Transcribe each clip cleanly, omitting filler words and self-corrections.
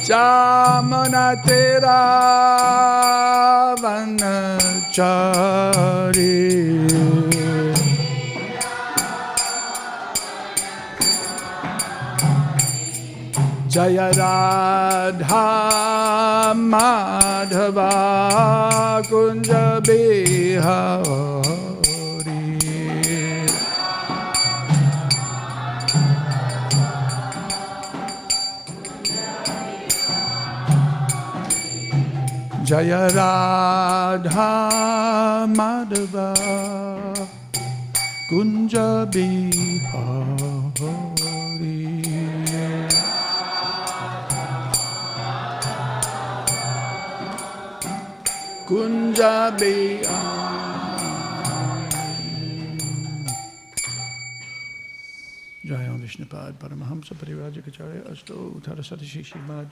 Jamana tera vanachari Jaya Radha Madhava Kunja Bihari Jaya Radha Madhava Kunja Bihari Kunja Jaya Vishnupad Paramahamsa Parivrajacharya Asto Uttarasati Śrīmad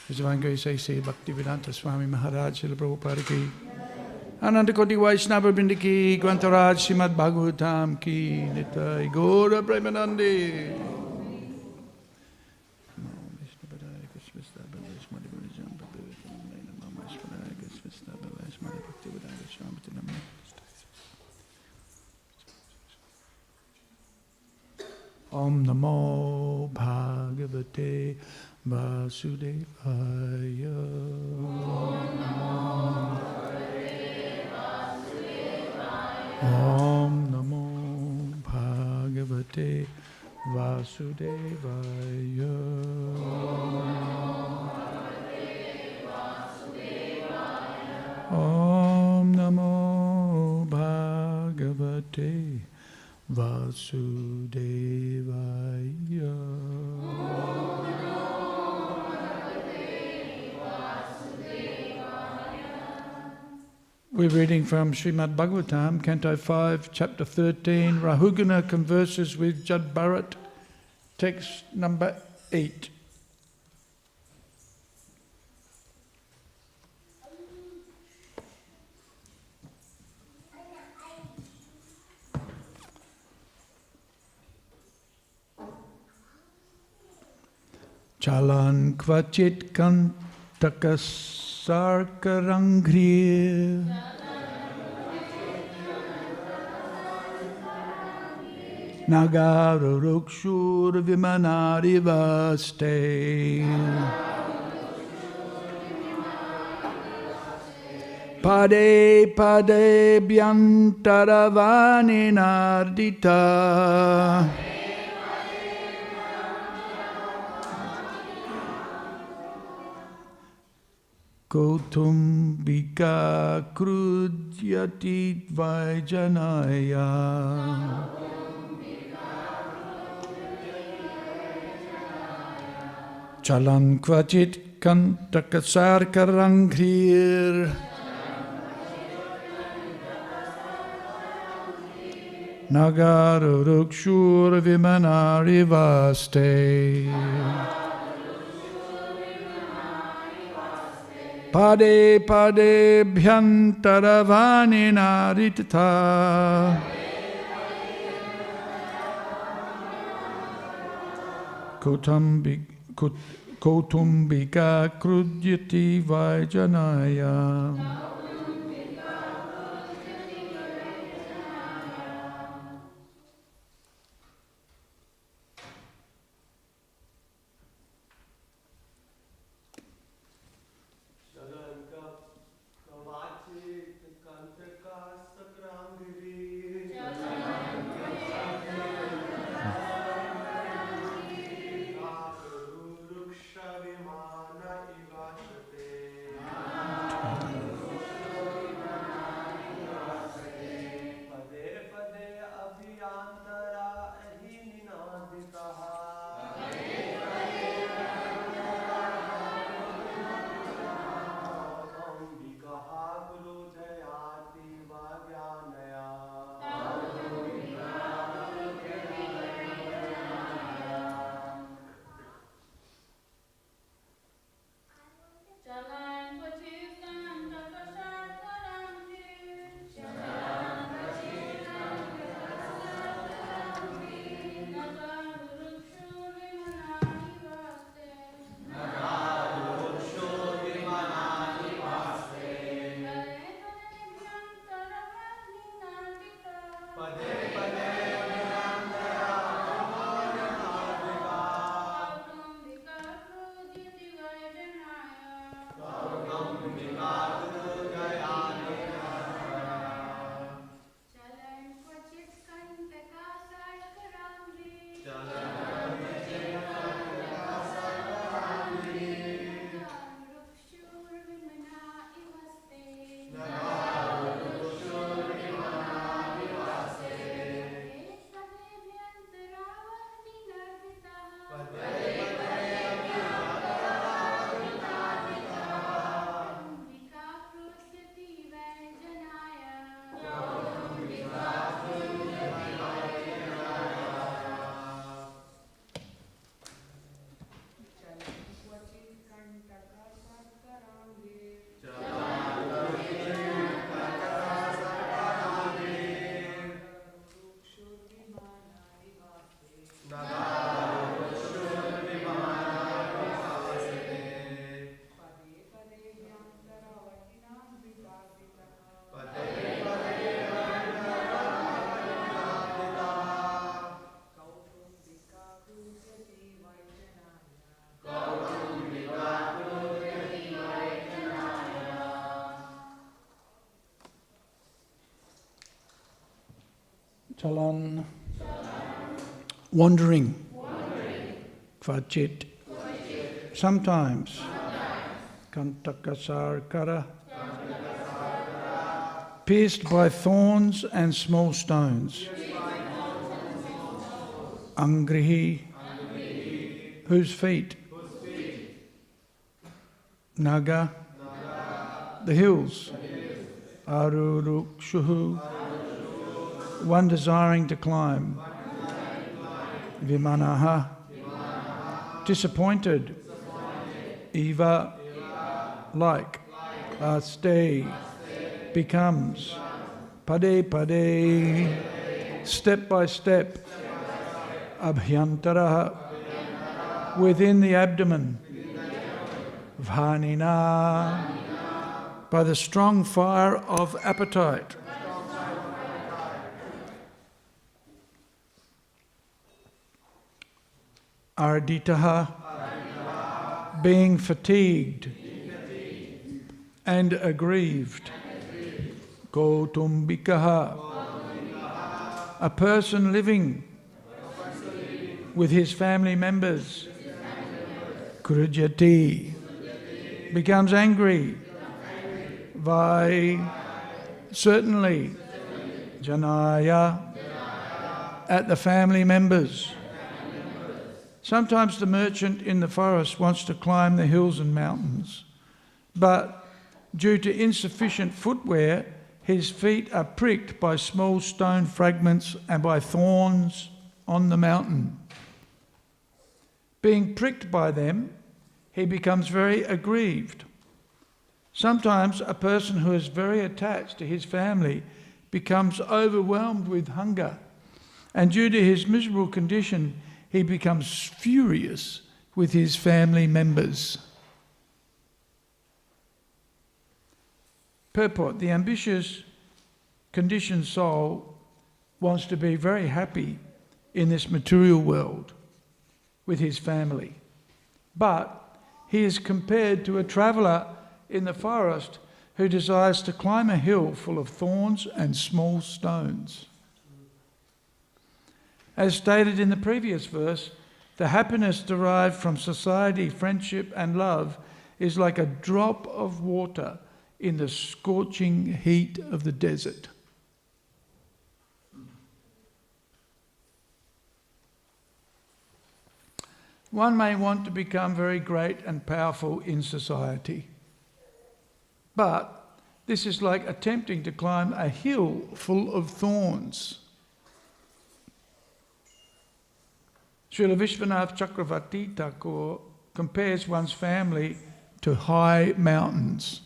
Bhaktivedanta Swami Maharaj Srila Prabhupada ki Ananda Koti Vaishnava Brinda ki Grantaraj Śrīmad Bhāgavatam ki Nitai Gaura Premanandi Om Namo Bhagavate Vasudevaya Om Namo Bhagavate Vasudevaya Om Namo Bhagavate Vasudevaya We're reading from Śrīmad Bhāgavatam, Canto 5, Chapter 13. Rahugana converses with Jad Bharat, text number 8. Chalan kvachit kantakasarkarangrir Nagarurukshur vimanarivaste Pade pade byantaravani nardita Kautumbika krudyati vajanaya Chalan kvachit kantakasarkarangrir Nagarurukshur vimanarivaste Pade pade bhyantaravani naritata Kautumbika krudyati vajanaya Chalan. Wandering. Kvachit. Sometimes. Kantakasarkara. Pierced by thorns and small stones. Angrihi. Whose feet? Naga. The hills. Arurukshuhu. One desiring to climb. Vimanaha. Disappointed. Eva. Like. Aste. Becomes. Pade pade. Step by step. Abhyantara. Within the abdomen. Vhanina. By the strong fire of appetite. Arditaha. Being fatigued and aggrieved. Kautumbikaha. A person living with his family members. Krujati. Becomes angry. Vai. Certainly. Janaya. At the family members. Sometimes the merchant in the forest wants to climb the hills and mountains, but due to insufficient footwear, his feet are pricked by small stone fragments and by thorns on the mountain. Being pricked by them, he becomes very aggrieved. Sometimes a person who is very attached to his family becomes overwhelmed with hunger, and due to his miserable condition, he becomes furious with his family members. Purport: the ambitious, conditioned soul wants to be very happy in this material world with his family. But he is compared to a traveller in the forest who desires to climb a hill full of thorns and small stones. As stated in the previous verse, the happiness derived from society, friendship and love is like a drop of water in the scorching heat of the desert. One may want to become very great and powerful in society, but this is like attempting to climb a hill full of thorns. Srila Vishwanath Chakravarti Thakur compares one's family to high mountains.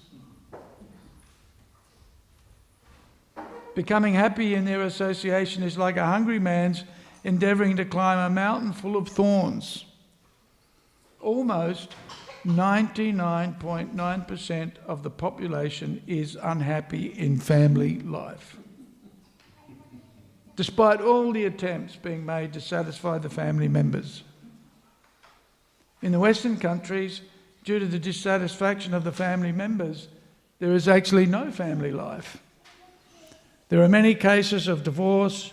Becoming happy in their association is like a hungry man's endeavouring to climb a mountain full of thorns. Almost 99.9% of the population is unhappy in family life, despite all the attempts being made to satisfy the family members. In the Western countries, due to the dissatisfaction of the family members, there is actually no family life. There are many cases of divorce,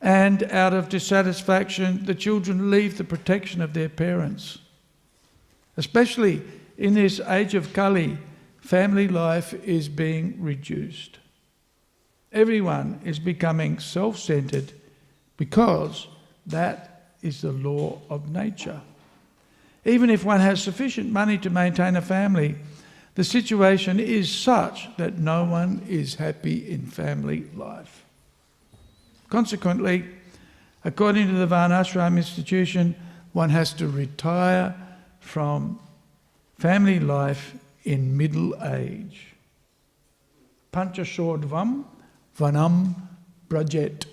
and out of dissatisfaction, the children leave the protection of their parents. Especially in this age of Kali, family life is being reduced. Everyone is becoming self-centered because that is the law of nature. Even if one has sufficient money to maintain a family, the situation is such that no one is happy in family life. Consequently, according to the Varnashram institution, one has to retire from family life in middle age. Panchashodvam vanam brajet.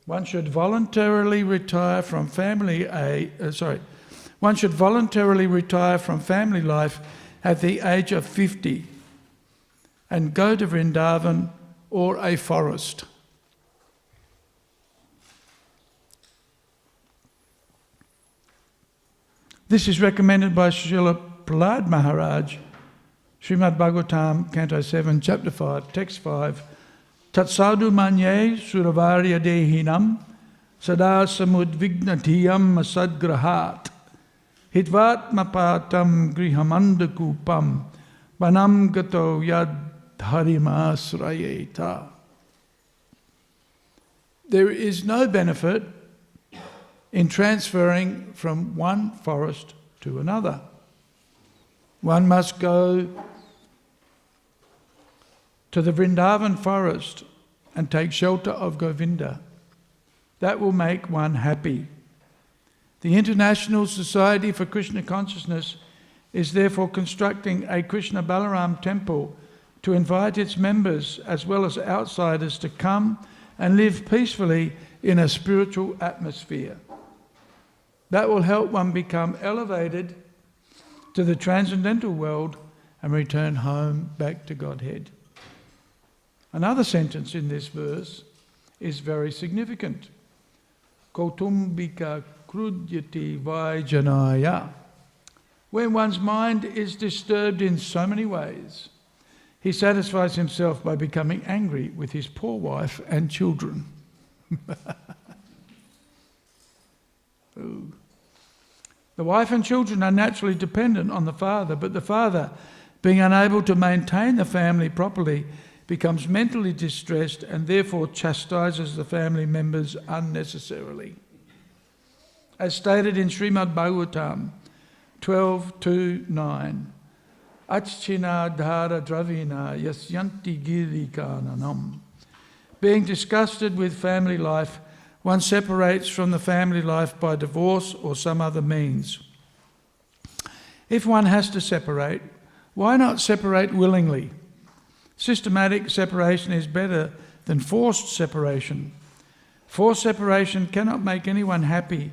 One should voluntarily retire from family life at the age of 50 and go to Vrindavan or a forest. This is recommended by Srila Prahlad Maharaj. Śrīmad Bhāgavatam, Canto 7, Chapter 5, Text 5. Tat sadhu manye suravarya dehinam sada samudvignatiyam asadgrahat hitvat mapatam grihamandakupam banam gato yad harimasrayeta. There is no benefit in transferring from one forest to another. One must go to the Vrindavan forest and take shelter of Govinda. That will make one happy. The International Society for Krishna Consciousness is therefore constructing a Krishna Balaram temple to invite its members as well as outsiders to come and live peacefully in a spiritual atmosphere. That will help one become elevated to the transcendental world and return home back to Godhead. Another sentence in this verse is very significant. Kautumbika krudyati vaijanaya. When one's mind is disturbed in so many ways, he satisfies himself by becoming angry with his poor wife and children. Ooh. The wife and children are naturally dependent on the father, but the father, being unable to maintain the family properly, becomes mentally distressed and therefore chastises the family members unnecessarily. As stated in Śrīmad Bhāgavatam 12:2-9, Achchina dhara dravina yasyanti girikananam. Being disgusted with family life, one separates from the family life by divorce or some other means. If one has to separate, why not separate willingly? Systematic separation is better than forced separation. Forced separation cannot make anyone happy,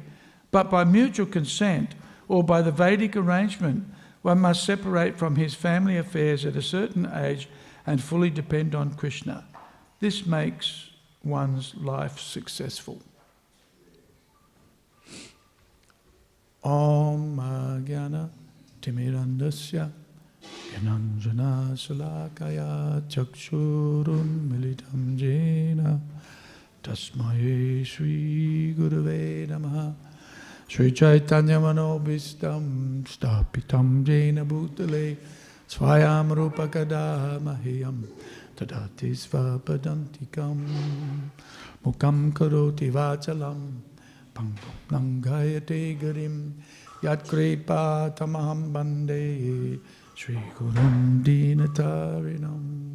but by mutual consent or by the Vedic arrangement, one must separate from his family affairs at a certain age and fully depend on Krishna. This makes one's life successful. Om Jnana Timirandasya Gyananjana Salakaya Chakshurun Militam Jena Tasmaye Shri Gurave Namaha Shri Chaitanya Manobhistam Stapitam Jena Bhutale Swayam Rupakada Mahiyam Tadati Svapadantikam Mukam Karoti Vachalam Pangam Gayate Garim Yat Kripa Tamaham Bande Shri Gurum Dinatarinam.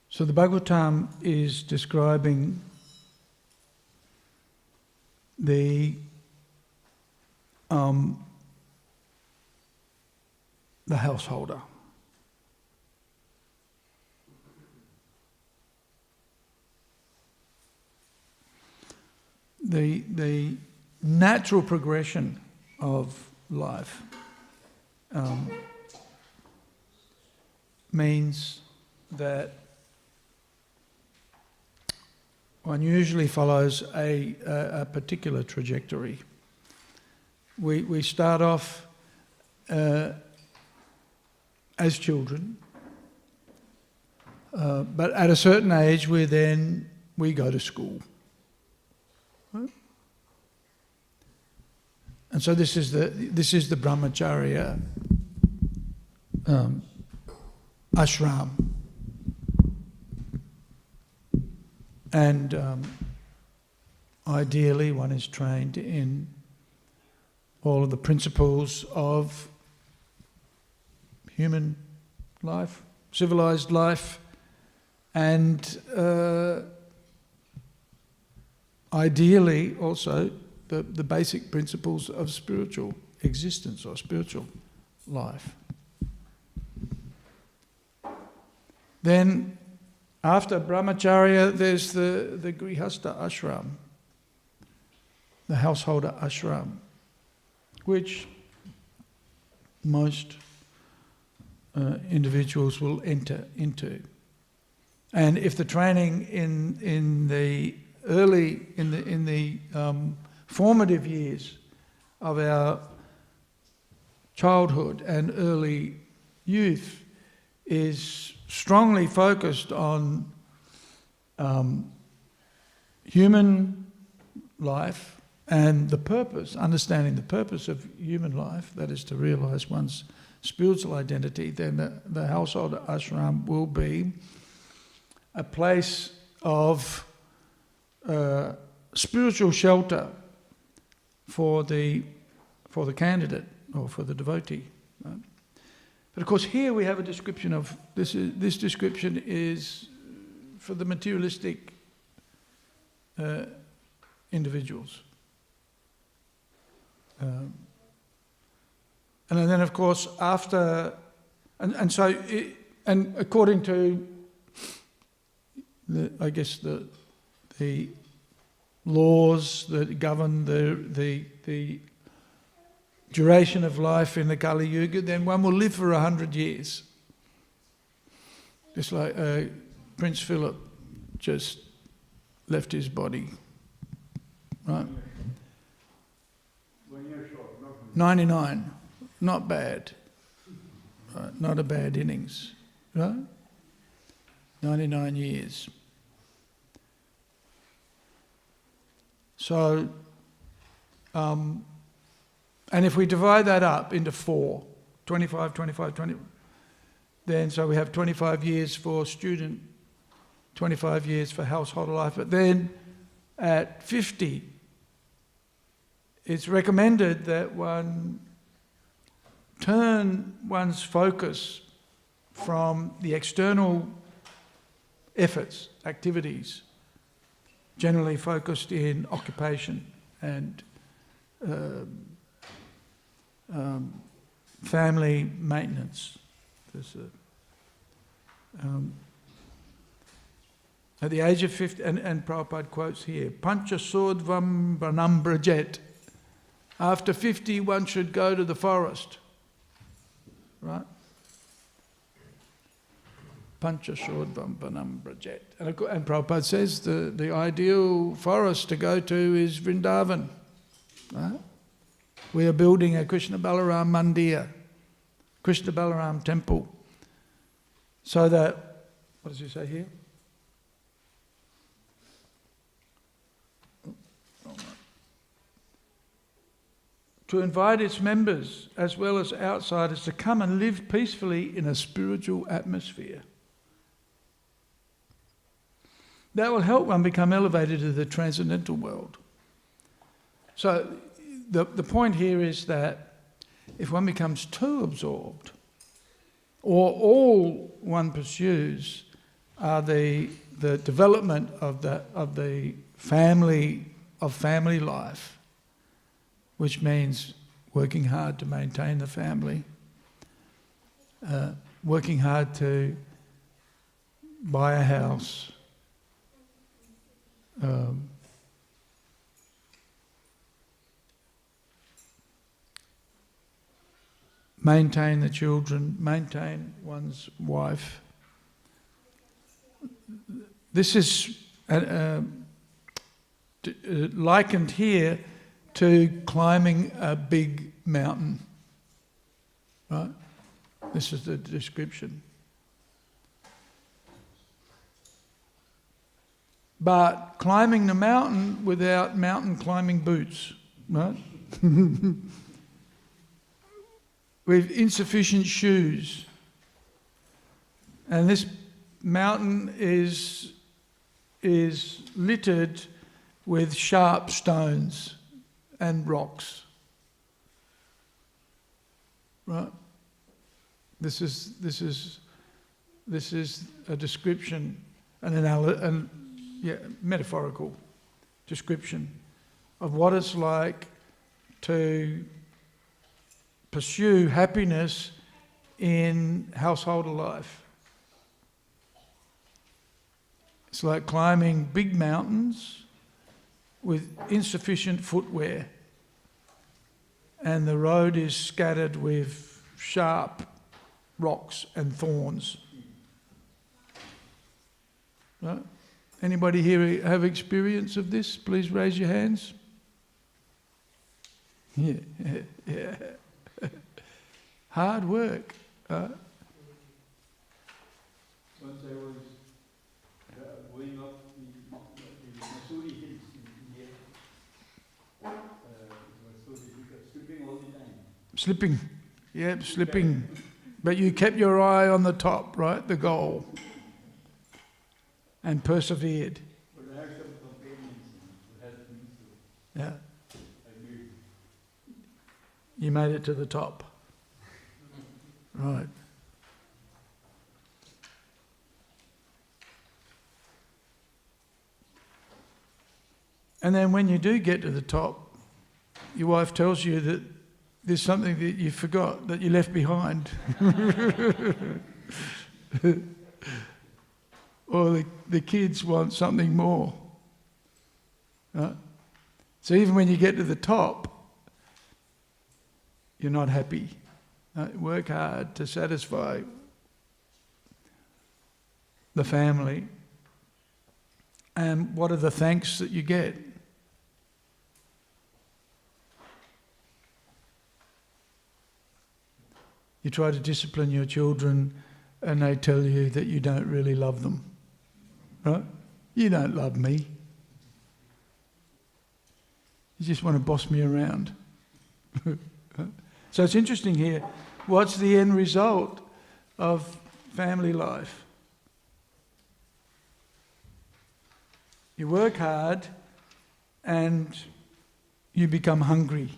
So the Bhagavatam is describing the householder. The natural progression of life means that one usually follows a particular trajectory. We start off as children, but at a certain age we go to school. Right? And so this is the Brahmacharya ashram. And ideally one is trained in all of the principles of human life, civilized life, and ideally also the basic principles of spiritual existence or spiritual life. Then after brahmacharya there's the grihastha ashram, the householder ashram, which most individuals will enter into. And if the training in the formative years of our childhood and early youth is strongly focused on human life and the purpose, understanding the purpose of human life, that is to realise one's spiritual identity, then the householder ashram will be a place of spiritual shelter for the candidate or for the devotee. Right? But of course here we have a description of, this description is for the materialistic individuals. And then of course after, and according to the laws that govern the duration of life in the Kali Yuga, then one will live for 100 years. Just like Prince Philip just left his body, right? 99, not bad, right? Not a bad innings, right? 99 years. So, and if we divide that up into 4, 25, 25, 20, then so we have 25 years for student, 25 years for household life, but then at 50, it's recommended that one turn one's focus from the external efforts, activities, generally focused in occupation and family maintenance. At the age of 50, and Prabhupada quotes here, Pancha Sodvam Banam Brajet. After 50, one should go to the forest. Right? Pancha Sodvam Banam Brajet. And Prabhupada says the ideal forest to go to is Vrindavan. Right? We are building a Krishna Balaram Mandir, Krishna Balaram temple, so that, what does he say here? To invite its members as well as outsiders to come and live peacefully in a spiritual atmosphere. That will help one become elevated to the transcendental world. So the point here is that if one becomes too absorbed, or all one pursues are the development of the family life, which means working hard to maintain the family, working hard to buy a house, maintain the children, maintain one's wife. This is likened here to climbing a big mountain, right? This is the description. But climbing the mountain without mountain climbing boots, right? With insufficient shoes. And this mountain is littered with sharp stones and rocks. right? This is a description, metaphorical description of what it's like to pursue happiness in household life. It's like climbing big mountains with insufficient footwear, and the road is scattered with sharp rocks and thorns. Right? Anybody here have experience of this? Please raise your hands. Yeah. Hard work. Once I was going up in Missouri Hills in India, it was so difficult, slipping all the time. Slipping. Yep, slipping. But you kept your eye on the top, right? The goal. And persevered. But I had some companions who helped me, so Yeah. I made it. You made it to the top. Right. And then when you do get to the top, your wife tells you that there's something that you forgot, that you left behind. Or the kids want something more. Right? So even when you get to the top, you're not happy. Work hard to satisfy the family. And what are the thanks that you get? You try to discipline your children and they tell you that you don't really love them. Right? You don't love me. You just want to boss me around. So it's interesting here. What's the end result of family life? You work hard and you become hungry.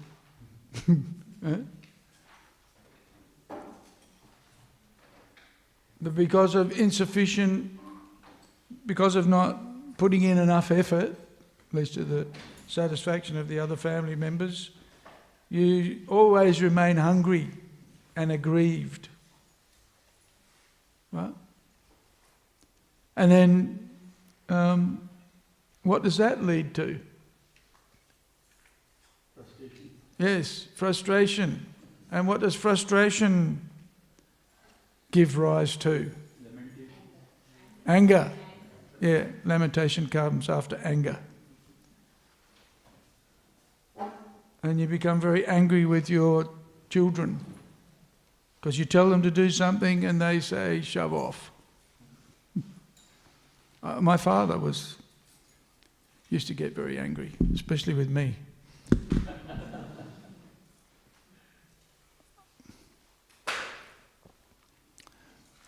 But because of not putting in enough effort, at least to the satisfaction of the other family members, you always remain hungry and aggrieved. Right? And then what does that lead to? Frustration. Yes, frustration. And what does frustration give rise to? Lamentation. Anger. Yeah, lamentation comes after anger. And you become very angry with your children because you tell them to do something and they say, shove off. My father used to get very angry, especially with me.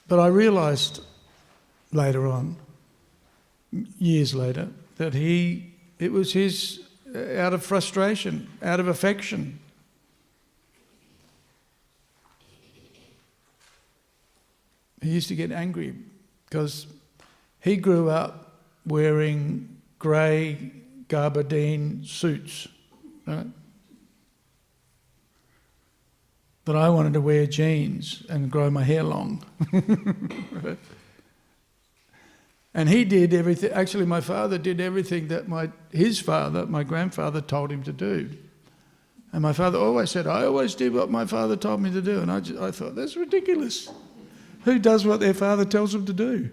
But I realised later on, years later, that it was his out of frustration, out of affection. He used to get angry because he grew up wearing grey gabardine suits, right? But I wanted to wear jeans and grow my hair long. And he did everything. Actually, my father did everything that my grandfather told him to do. And my father always said, I always did what my father told me to do. And I thought, that's ridiculous. Who does what their father tells them to do?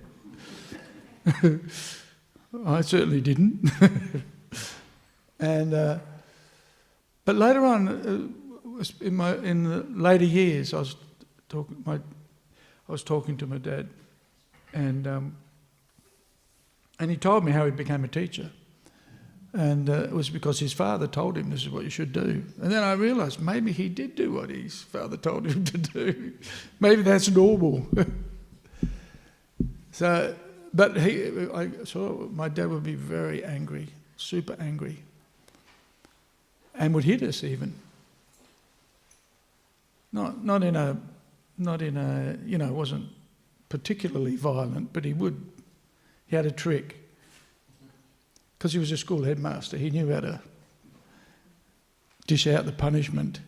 I certainly didn't. But later on, in the later years, I was talking to my dad, and he told me how he became a teacher. And it was because his father told him this is what you should do. And then I realised maybe he did do what his father told him to do. Maybe that's normal. But I saw my dad would be very angry, super angry, and would hit us even. Not in a, it wasn't particularly violent, but he had a trick. Because he was a school headmaster, he knew how to dish out the punishment.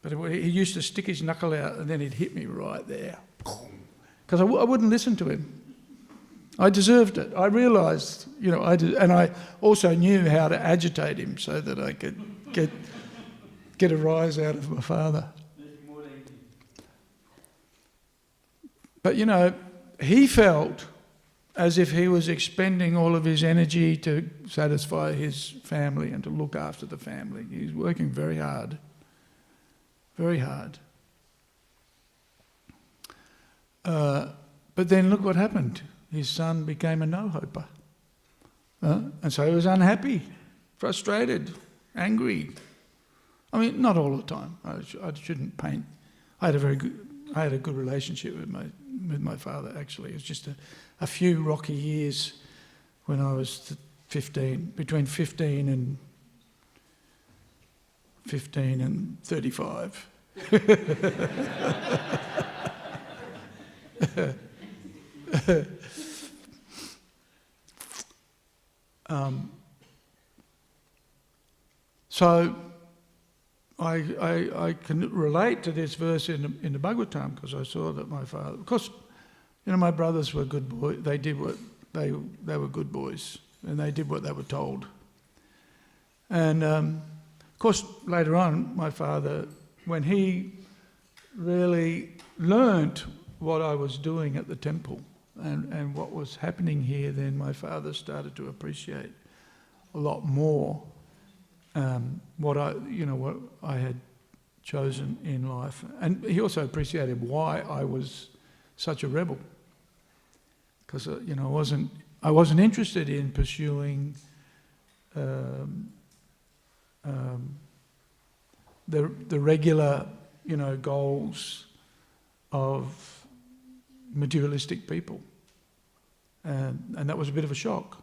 But he used to stick his knuckle out and then he'd hit me right there. Because I wouldn't listen to him. I deserved it. I realised, and I also knew how to agitate him so that I could get a rise out of my father. But, he felt as if he was expending all of his energy to satisfy his family and to look after the family. He was working very hard. Very hard. But then look what happened. His son became a no-hoper. And so he was unhappy, frustrated, angry. I mean, not all the time. I shouldn't paint. I had a good relationship with my father, actually. It was just a few rocky years when I was 15, between 15 and 35. So I can relate to this verse in the Bhagavatam because I saw that my father, of course, my brothers were good boys. They did what they were good boys, and they did what they were told. And of course, later on, my father, when he really learnt what I was doing at the temple and what was happening here, then my father started to appreciate a lot more what I had chosen in life, and he also appreciated why I was such a rebel, because I wasn't interested in pursuing the regular goals of materialistic people, and that was a bit of a shock.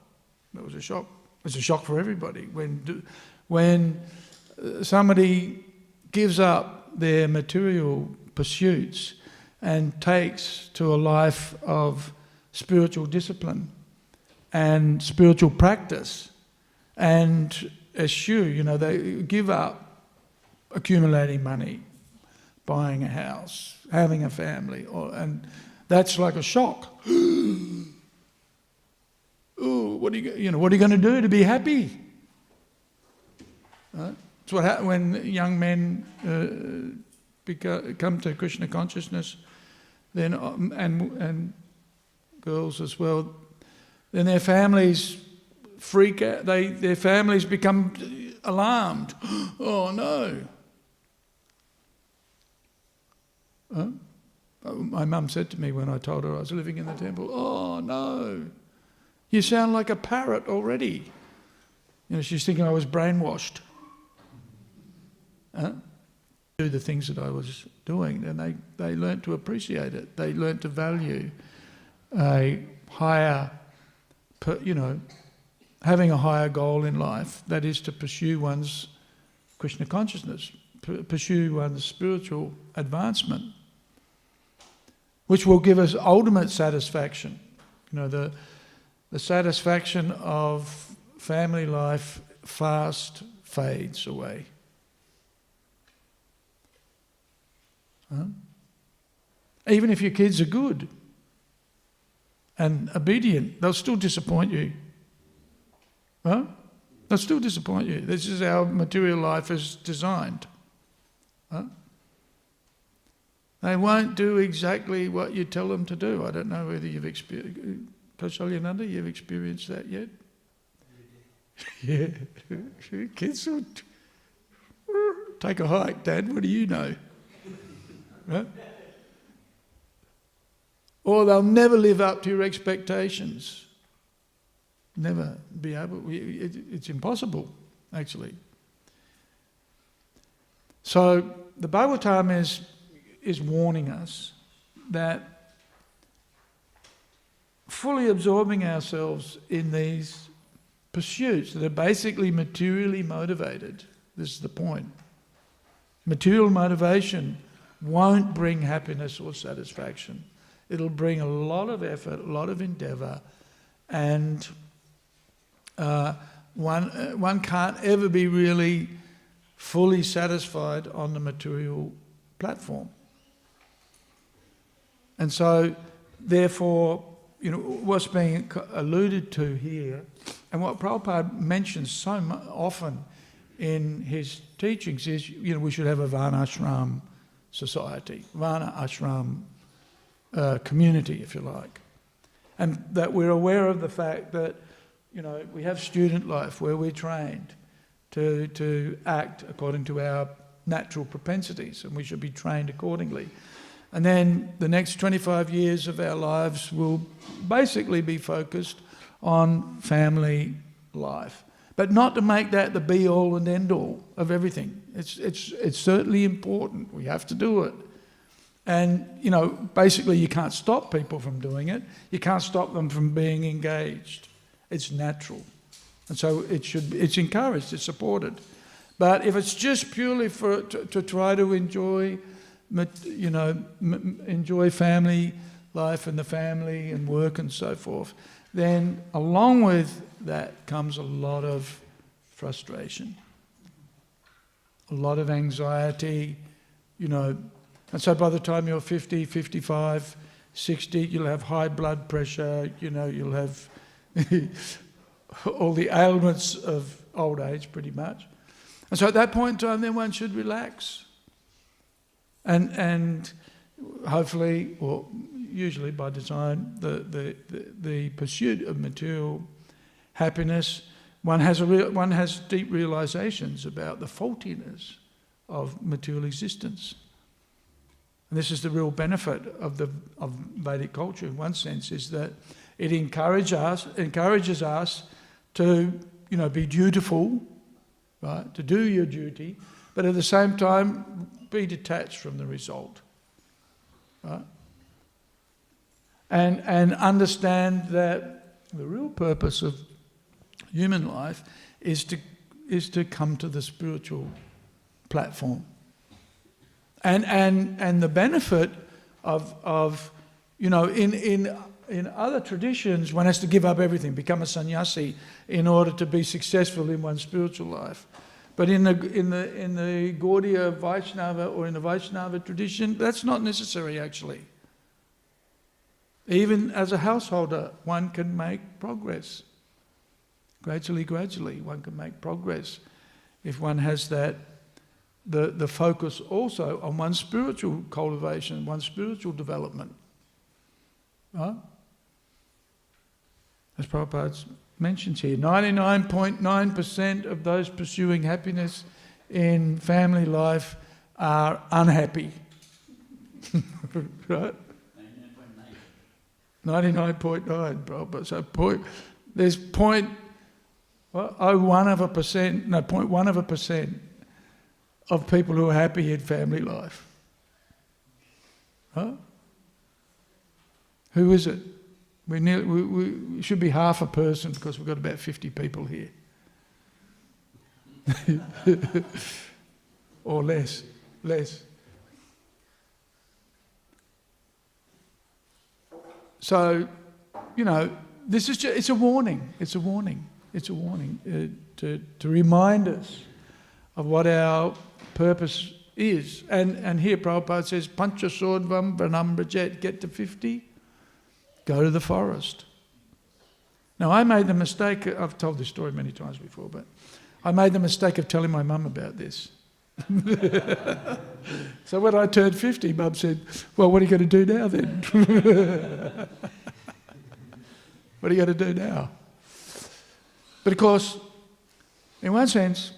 That was a shock. It's a shock for everybody when somebody gives up their material pursuits and takes to a life of spiritual discipline and spiritual practice and eschew, they give up accumulating money, buying a house, having a family, and that's like a shock. Oh, what are you going to do to be happy? It's what happens when young men come to Krishna consciousness, then and girls as well. Then their families freak out. Their families become alarmed. Oh no! My mum said to me when I told her I was living in the temple, "Oh no, you sound like a parrot already." She's thinking I was brainwashed. Do the things that I was doing, and they learnt to appreciate it. They learnt to value a higher, having a higher goal in life, that is to pursue one's Krishna consciousness, pursue one's spiritual advancement, which will give us ultimate satisfaction. The satisfaction of family life fast fades away. Even if your kids are good and obedient, they'll still disappoint you. They'll still disappoint you. This is how material life is designed. They won't do exactly what you tell them to do. I don't know whether you've experienced, Kaushalyananda, you've experienced that yet? Yeah. Kids will take a hike, Dad, what do you know? Right? Or they'll never live up to your expectations. Never be able. It's impossible, actually. So the Bhagavatam is warning us that fully absorbing ourselves in these pursuits that are basically materially motivated. This is the point. Material motivation won't bring happiness or satisfaction. It'll bring a lot of effort, a lot of endeavour, and one can't ever be really fully satisfied on the material platform. And so, therefore, what's being alluded to here, and what Prabhupada mentions so often in his teachings is, we should have a Varnashram society, Varna Ashram community, if you like. And that we're aware of the fact that, we have student life where we're trained to act according to our natural propensities, and we should be trained accordingly. And then the next 25 years of our lives will basically be focused on family life. But not to make that the be-all and end-all of everything. It's certainly important. We have to do it. And, basically you can't stop people from doing it. You can't stop them from being engaged. It's natural. And so it's encouraged, it's supported. But if it's just purely to try to enjoy, enjoy family life and the family and work and so forth, then along with that comes a lot of frustration, a lot of anxiety, and so by the time you're 50, 55, 60, you'll have high blood pressure, you'll have all the ailments of old age pretty much. And so at that point in time, then one should relax. And hopefully, or usually by design, the pursuit of material happiness, one has deep realizations about the faultiness of material existence. And this is the real benefit of Vedic culture, in one sense, is that it encourages us to, be dutiful, right? To do your duty, but at the same time, be detached from the result, right? And understand that the real purpose of human life is to come to the spiritual platform. And the benefit of in other traditions, one has to give up everything, become a sannyasi in order to be successful in one's spiritual life. But in the Gaudiya Vaishnava or in the Vaishnava tradition, that's not necessary actually. Even as a householder, one can make progress. Gradually, one can make progress if one has that the focus also on one's spiritual cultivation, one's spiritual development. Right? As Prabhupada mentions here, 99.9% of those pursuing happiness in family life are unhappy. Right? 99.9, Prabhupada. So there's 0.1% of people who are happy in family life. Huh? Who is it? We should be half a person because we've got about 50 people here. Or less. So, this is it's a warning. It's a warning to remind us of what our purpose is. And here Prabhupada says, Panchasodvam Vranambrajet, get to 50, go to the forest. Now I made the mistake, I've told this story many times before, but I made the mistake of telling my mum about this. So when I turned 50, Mum said, well, what are you going to do now then? What are you going to do now? But of course, in one sense,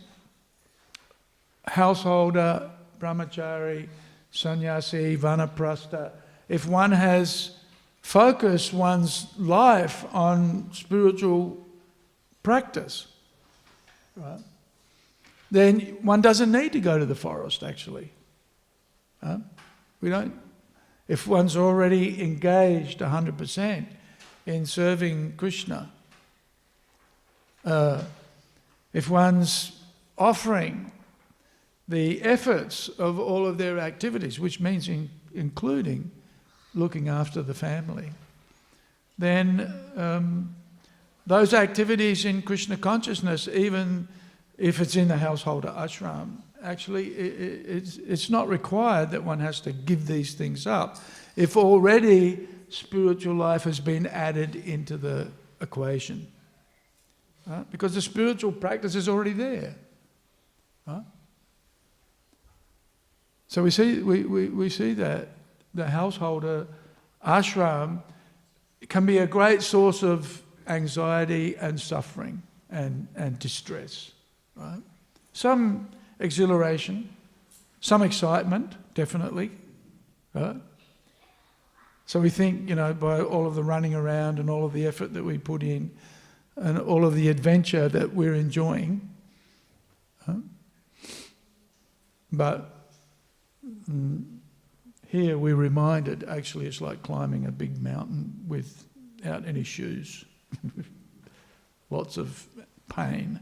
householder, brahmachari, sannyasi, vanaprastha, if one has focused one's life on spiritual practice, right, then one doesn't need to go to the forest actually. We don't. If one's already engaged 100% in serving Krishna, if one's offering the efforts of all of their activities, which means including looking after the family, then those activities in Krishna consciousness, even if it's in the householder ashram, actually it's not required that one has to give these things up if already spiritual life has been added into the equation. Right? Because the spiritual practice is already there. Right? So we see that the householder ashram can be a great source of anxiety and suffering and distress. Right? Some exhilaration, some excitement, definitely. Right? So we think, by all of the running around and all of the effort that we put in and all of the adventure that we're enjoying. But here we're reminded, actually it's like climbing a big mountain without any shoes. Lots of pain.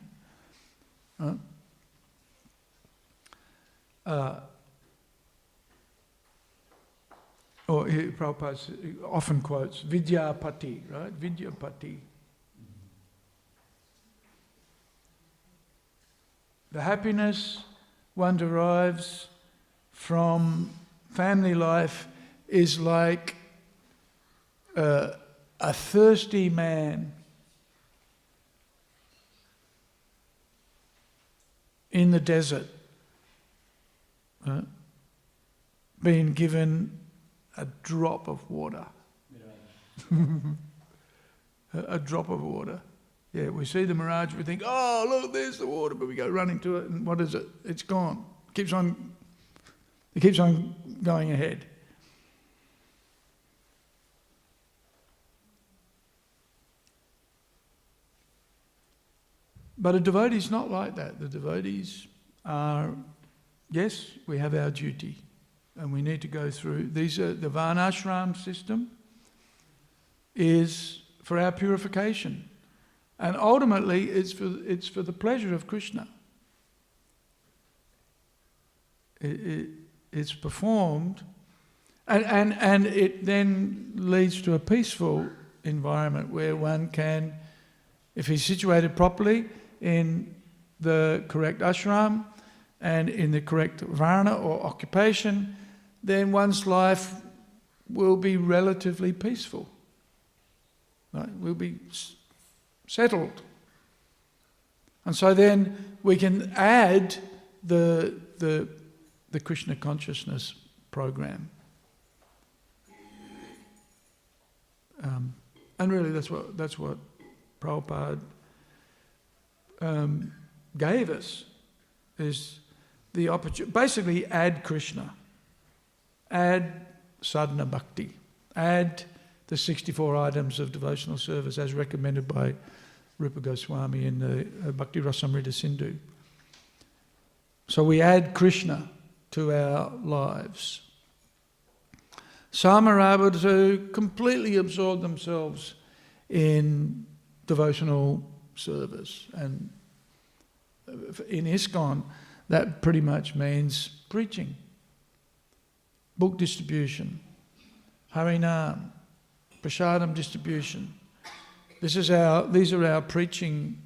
Or Prabhupada often quotes Vidyapati, right? Vidyapati. The happiness one derives from family life is like a thirsty man in the desert, right? Being given a drop of water. A drop of water. Yeah, we see the mirage, we think, oh, look, there's the water, but we go running to it, and what is it? It's gone. It keeps on going ahead. But a devotee is not like that. The devotees are, yes, we have our duty, and we need to go through. These are the varnashram system is for our purification, and ultimately it's for the pleasure of Krishna. It's performed, and it then leads to a peaceful environment where one can, if he's situated properly in the correct ashram and in the correct varna or occupation, then one's life will be relatively peaceful. Right? Will be settled. And so then we can add the Krishna consciousness program. And really that's what Prabhupada gave us, is the opportunity. Basically, add Krishna, add sadhana bhakti, add the 64 items of devotional service as recommended by Rupa Goswami in the Bhakti Rasamrita Sindhu. So we add Krishna to our lives. Some are able to completely absorb themselves in devotional service, and in ISKCON that pretty much means preaching, book distribution, Harinam, Prasadam distribution. These are our preaching,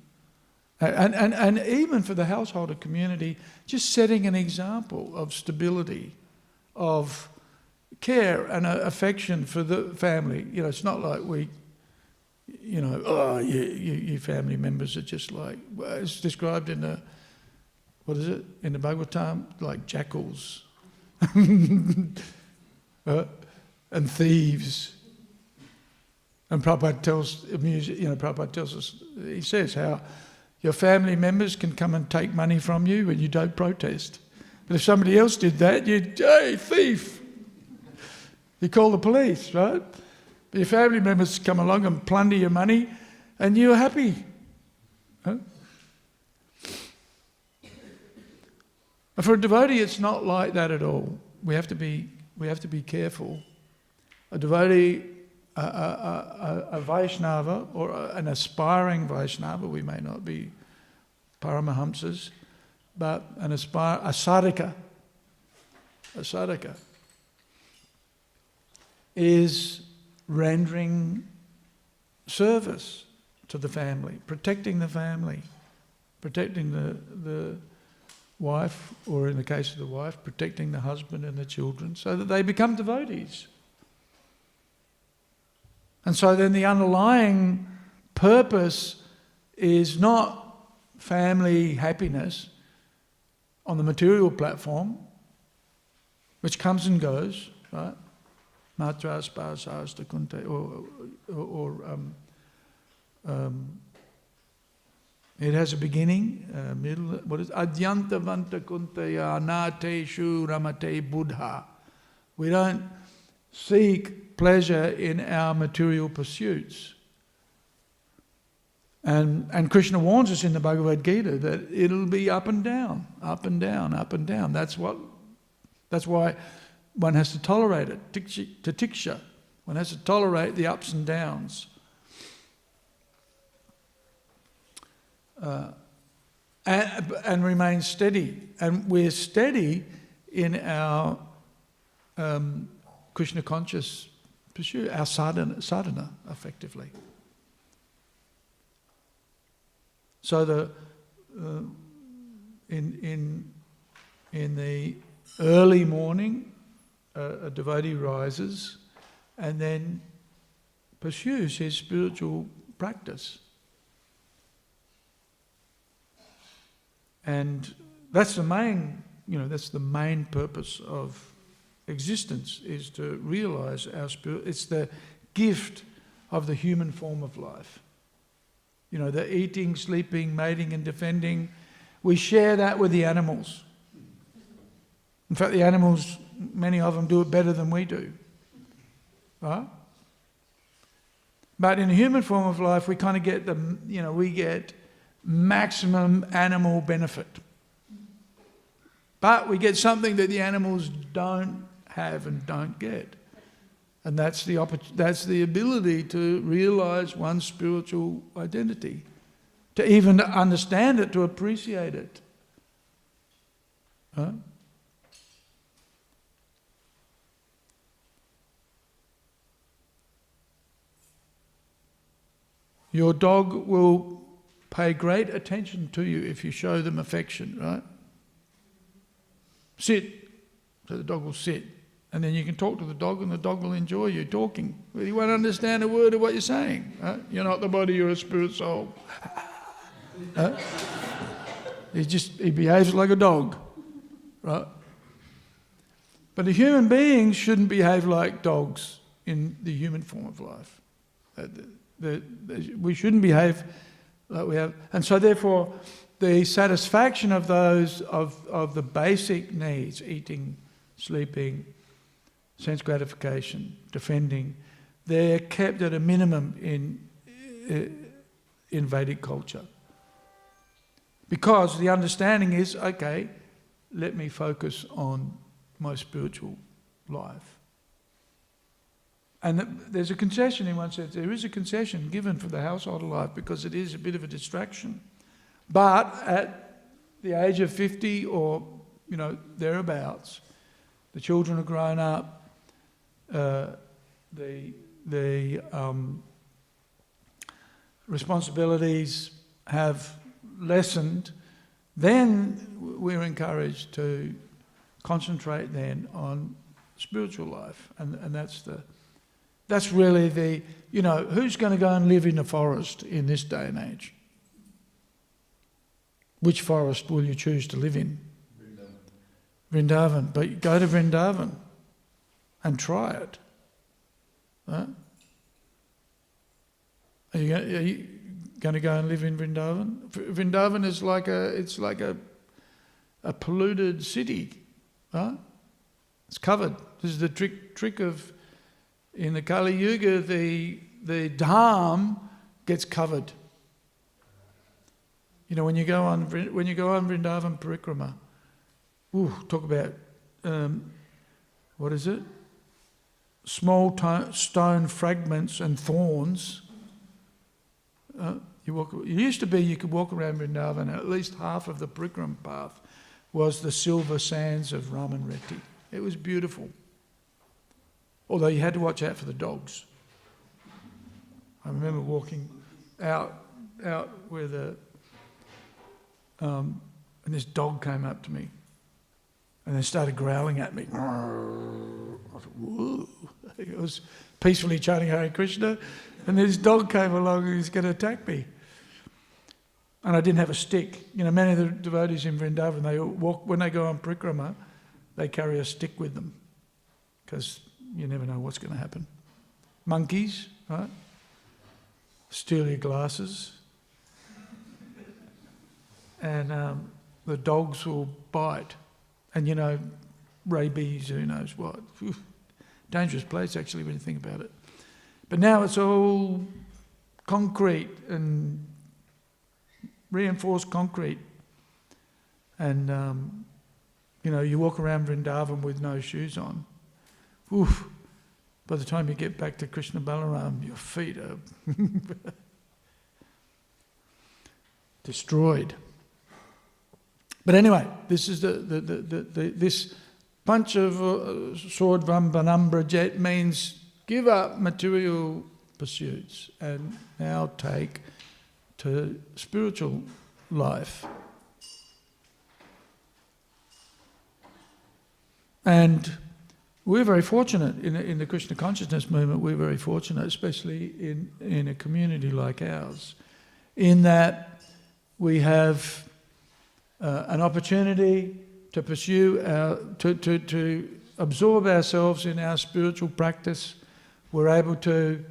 and even for the householder community, just setting an example of stability, of care and affection for the family. It's not like we, you family members are just like, well, it's described in the Bhagavatam, like jackals and thieves. And Prabhupada tells us, he says how your family members can come and take money from you when you don't protest. But if somebody else did that, hey, thief! You call the police, right? But your family members come along and plunder your money, and you're happy. Huh? And for a devotee, it's not like that at all. We have to be careful. A devotee, a Vaishnava, or an aspiring Vaishnava, we may not be Paramahamsas, but a sadhaka is rendering service to the family, protecting the wife, or in the case of the wife, protecting the husband and the children, so that they become devotees. And so then the underlying purpose is not family happiness on the material platform, which comes and goes, right? Matra, spa, sasta, kunte, it has a beginning, middle, what is Adyanta Vanta Kunteya Nateshu Ramate Buddha. We don't seek pleasure in our material pursuits. And Krishna warns us in the Bhagavad Gita that it'll be up and down, up and down, up and down. That's why one has to tolerate it, tiksha. One has to tolerate the ups and downs. And remain steady. And we're steady in our Krishna conscious pursuit, our sadhana effectively. So in the early morning, a devotee rises and then pursues his spiritual practice. And that's the main purpose of existence, is to realize our spirit. It's the gift of the human form of life. The eating, sleeping, mating and defending, we share that with the animals. In fact, the animals, many of them do it better than we do. Right? But in the human form of life, we kind of get we get maximum animal benefit. But we get something that the animals don't have and don't get. And that's the ability to realize one's spiritual identity, to even understand it, to appreciate it. Huh? Your dog will pay great attention to you if you show them affection, right? Sit. So the dog will sit. And then you can talk to the dog and the dog will enjoy you talking. But he won't understand a word of what you're saying. Right? You're not the body, you're a spirit soul. He behaves like a dog. Right? But the human beings shouldn't behave like dogs in the human form of life. We shouldn't behave like we have. And so therefore, the satisfaction of those, of the basic needs, eating, sleeping, sense gratification, defending, they're kept at a minimum in Vedic culture. Because the understanding is, okay, let me focus on my spiritual life. And there's a concession in one sense. There is a concession given for the household life because it is a bit of a distraction. But at the age of 50 or, thereabouts, the children are grown up, the responsibilities have lessened, then we're encouraged to concentrate then on spiritual life. And that's really the, who's going to go and live in a forest in this day and age? Which forest will you choose to live in? Vrindavan. But go to Vrindavan and try it. Right? Are you going to go and live in Vrindavan? Vrindavan is like a polluted city. Right? It's covered. This is the trick of, in the Kali Yuga, the dham gets covered. When you go on Vrindavan Parikrama, talk about what is it? Small stone fragments and thorns. It used to be you could walk around Vrindavan, and at least half of the Parikrama path was the silver sands of Ramanreti. It was beautiful. Although you had to watch out for the dogs. I remember walking out where and this dog came up to me and then started growling at me. I thought, whoa. It was peacefully chanting Hare Krishna, and this dog came along and he was going to attack me. And I didn't have a stick. You know, many of the devotees in Vrindavan, they walk, when they go on parikrama, they carry a stick with them because you never know what's going to happen. Monkeys, right? Steal your glasses. And the dogs will bite. And you know, rabies, who knows what. Whew. Dangerous place actually when you think about it. But now it's all concrete and reinforced concrete. And, you know, you walk around Vrindavan with no shoes on. Oof. By the time you get back to Krishna Balaram, your feet are destroyed. But anyway, this is this punch of sword Vambanambrajet means give up material pursuits and now take to spiritual life. And we're very fortunate in the Krishna consciousness movement. We're very fortunate, especially in a community like ours, in that we have an opportunity to pursue to absorb ourselves in our spiritual practice. We're able to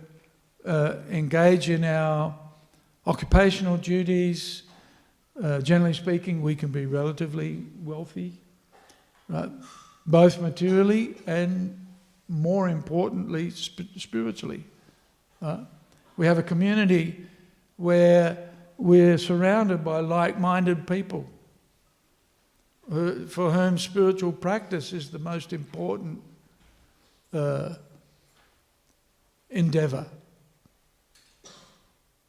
engage in our occupational duties. Generally speaking, we can be relatively wealthy, right? Both materially and, more importantly, spiritually. We have a community where we're surrounded by like-minded people for whom spiritual practice is the most important endeavour.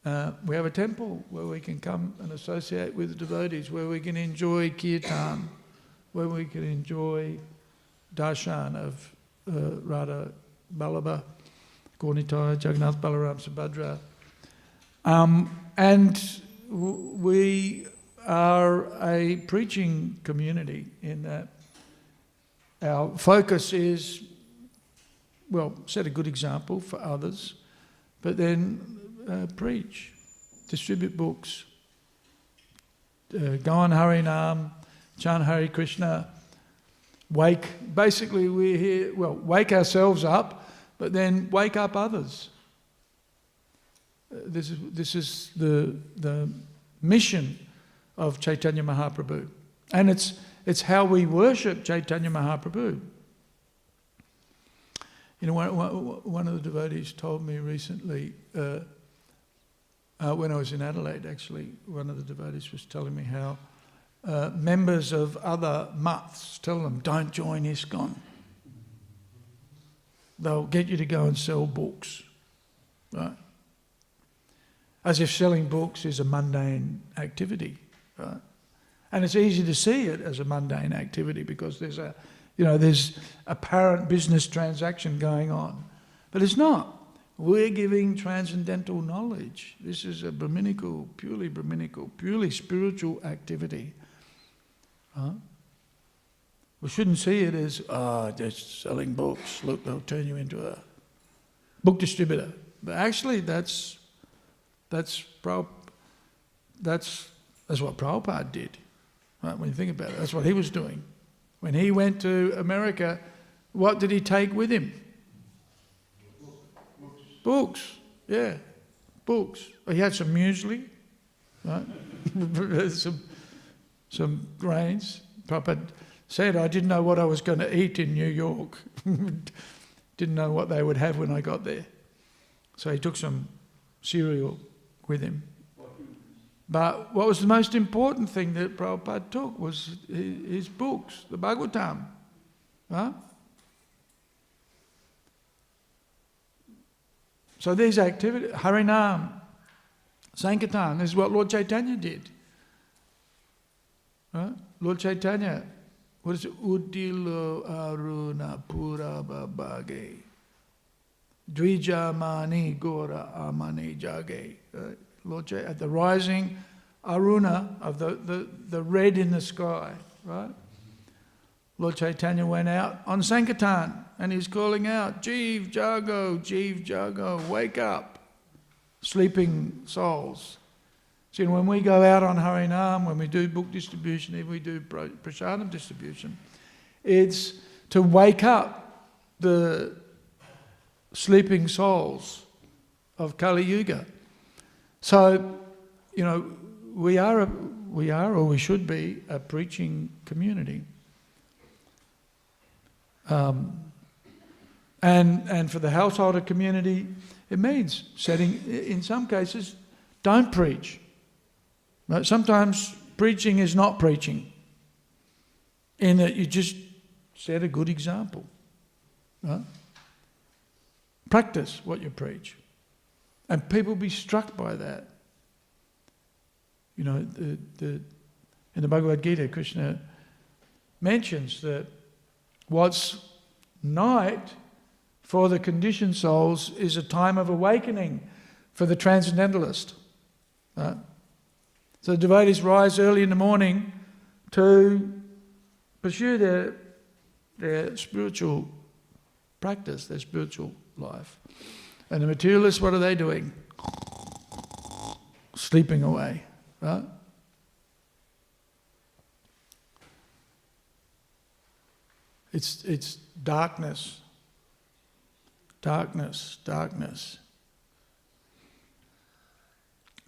We have a temple where we can come and associate with the devotees, where we can enjoy kirtan, where we can enjoy darshan of Radha Vallabha, Gaurnitai, Jagannath Balaram Subhadra. And we are a preaching community in that our focus is, well, set a good example for others, but then preach, distribute books, go on Hare Nam, chant Hare Krishna, basically we're here, well, wake ourselves up, but then wake up others. This is the mission of Chaitanya Mahaprabhu. And it's how we worship Chaitanya Mahaprabhu. You know, one of the devotees told me recently, when I was in Adelaide actually, one of the devotees was telling me how members of other mats tell them, don't join ISKCON. They'll get you to go and sell books, right? As if selling books is a mundane activity, right? And it's easy to see it as a mundane activity because there's apparent business transaction going on. But it's not. We're giving transcendental knowledge. This is a purely spiritual activity. We shouldn't see it as, they're selling books. Look, they'll turn you into a book distributor. But actually, that's what Prabhupada did. Right? When you think about it, that's what he was doing. When he went to America, what did he take with him? Books. Yeah, books. He had some muesli, right? some grains. Prabhupada said, I didn't know what I was going to eat in New York. Didn't know what they would have when I got there. So he took some cereal with him. But what was the most important thing that Prabhupada took was his books, the Bhagavatam. Huh? So these activities, Harinam, Sankirtan, this is what Lord Chaitanya did. Right? Lord Chaitanya, what is it? Udilo aruna puraba bhage. Dvijamani gora amani jage. Right? Lord Chaitanya, at the rising aruna of the red in the sky, right? Lord Chaitanya went out on Sankirtan and he's calling out, Jeev Jago, wake up, sleeping souls. See, when we go out on Harinam, when we do book distribution, if we do prasadam distribution, it's to wake up the sleeping souls of Kali Yuga. So, we are or we should be a preaching community. And for the householder community, it means setting, in some cases, don't preach. Right? Sometimes preaching is not preaching, in that you just set a good example. Right? Practice what you preach. And people be struck by that. In the Bhagavad Gita, Krishna mentions that what's night for the conditioned souls is a time of awakening for the transcendentalist. Right? So the devotees rise early in the morning to pursue their spiritual practice, their spiritual life. And the materialists, what are they doing? Sleeping away. Right? It's darkness.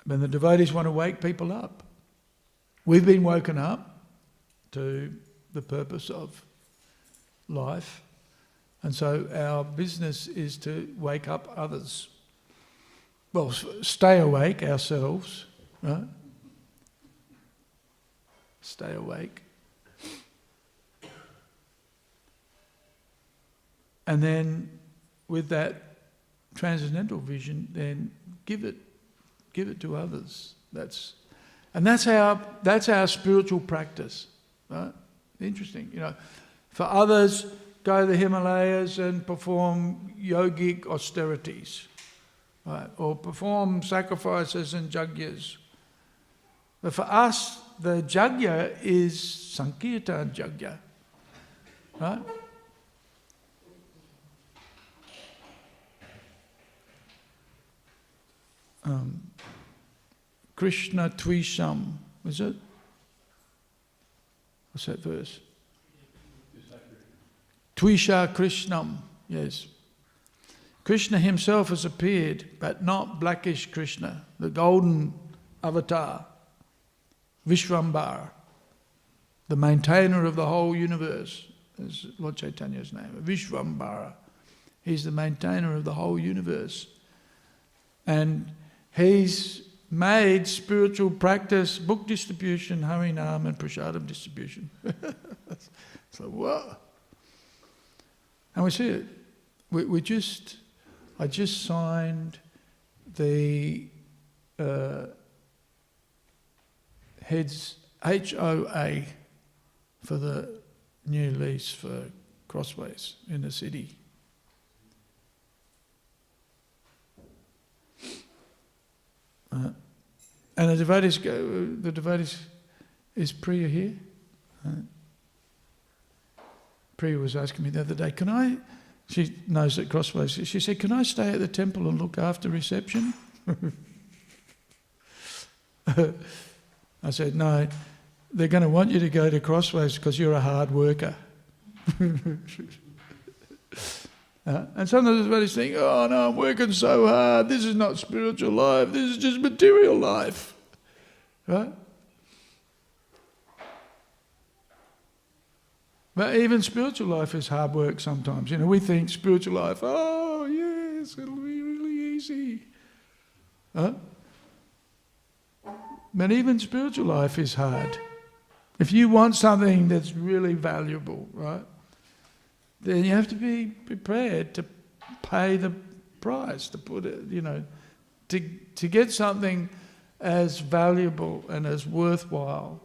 When the devotees want to wake people up. We've been woken up to the purpose of life. And so our business is to wake up others. Well, stay awake ourselves, right? Stay awake. And then with that transcendental vision, then give it to others. That's our spiritual practice. Right? Interesting. For others, go to the Himalayas and perform yogic austerities, right? Or perform sacrifices and jagyas. But for us, the jagya is Sankirtan jagya, right? Krishna Tvisham, is it? What's that verse? Tvisha Krishnam, yes. Krishna himself has appeared, but not blackish Krishna, the golden avatar, Vishvambara, the maintainer of the whole universe, is Lord Chaitanya's name, Vishvambara. He's the maintainer of the whole universe. And he's made spiritual practice, book distribution, Harinam and Prasadam distribution. It's like, whoa. And we see it. I just signed the heads HOA for the new lease for Crossways in the city. And the devotees, is Priya here? Priya was asking me the other day, she knows at Crossways, she said, can I stay at the temple and look after reception? I said, no, they're going to want you to go to Crossways because you're a hard worker. And some of the devotees think, oh no, I'm working so hard, this is not spiritual life, this is just material life. Right? But even spiritual life is hard work sometimes. We think spiritual life, oh yes, it'll be really easy. Huh? But even spiritual life is hard. If you want something that's really valuable, right, then you have to be prepared to pay the price, to put it, to get something as valuable and as worthwhile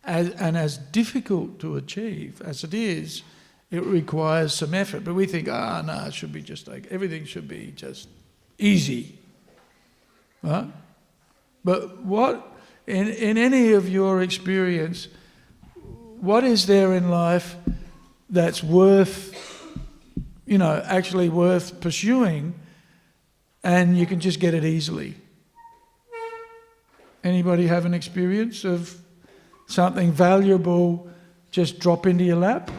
and as difficult to achieve as it is, it requires some effort. But we think, no, it should be just like, everything should be just easy. Right? But what, in any of your experience, what is there in life that's worth, actually worth pursuing, and you can just get it easily? Anybody have an experience of something valuable just drop into your lap?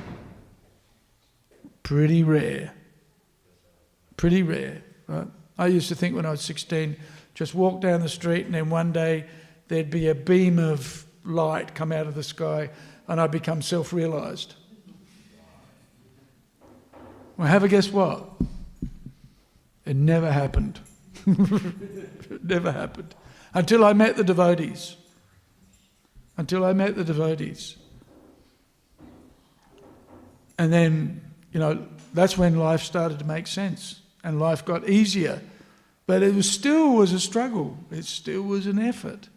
Pretty rare. Pretty rare. Right? I used to think when I was 16, just walk down the street and then one day there'd be a beam of light come out of the sky and I'd become self-realised. Well, have a guess what? It never happened. It never happened. Until I met the devotees. And then, that's when life started to make sense and life got easier. But it still was a struggle. It still was an effort.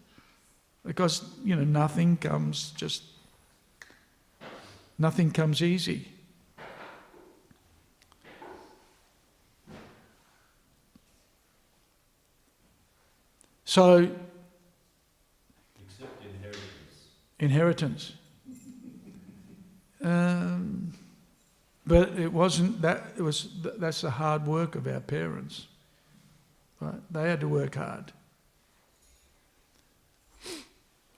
Because, nothing comes easy. So, except inheritance. But it wasn't that. That's the hard work of our parents. Right? They had to work hard.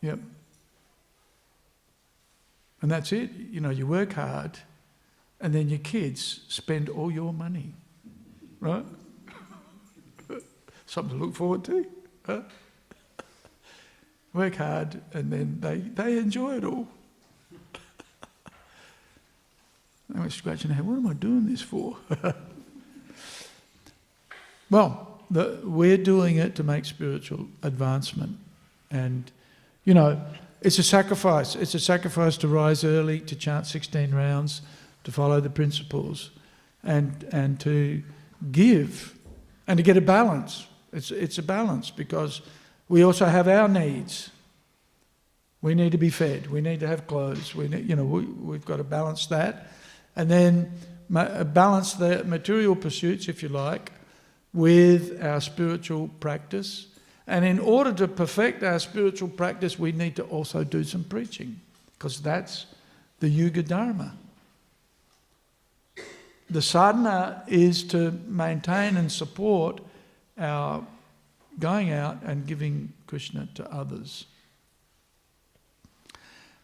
Yep. And that's it. You work hard, and then your kids spend all your money. Right? Something to look forward to. Huh? Work hard, and then they enjoy it all. I was scratching my head, what am I doing this for? Well, we're doing it to make spiritual advancement. And, it's a sacrifice. It's a sacrifice to rise early, to chant 16 rounds, to follow the principles, and to give, and to get a balance. It's a balance because we also have our needs. We need to be fed. We need to have clothes. We've got to balance that. And then balance the material pursuits, if you like, with our spiritual practice. And in order to perfect our spiritual practice, we need to also do some preaching, because that's the Yuga Dharma. The sadhana is to maintain and support our going out and giving Krishna to others.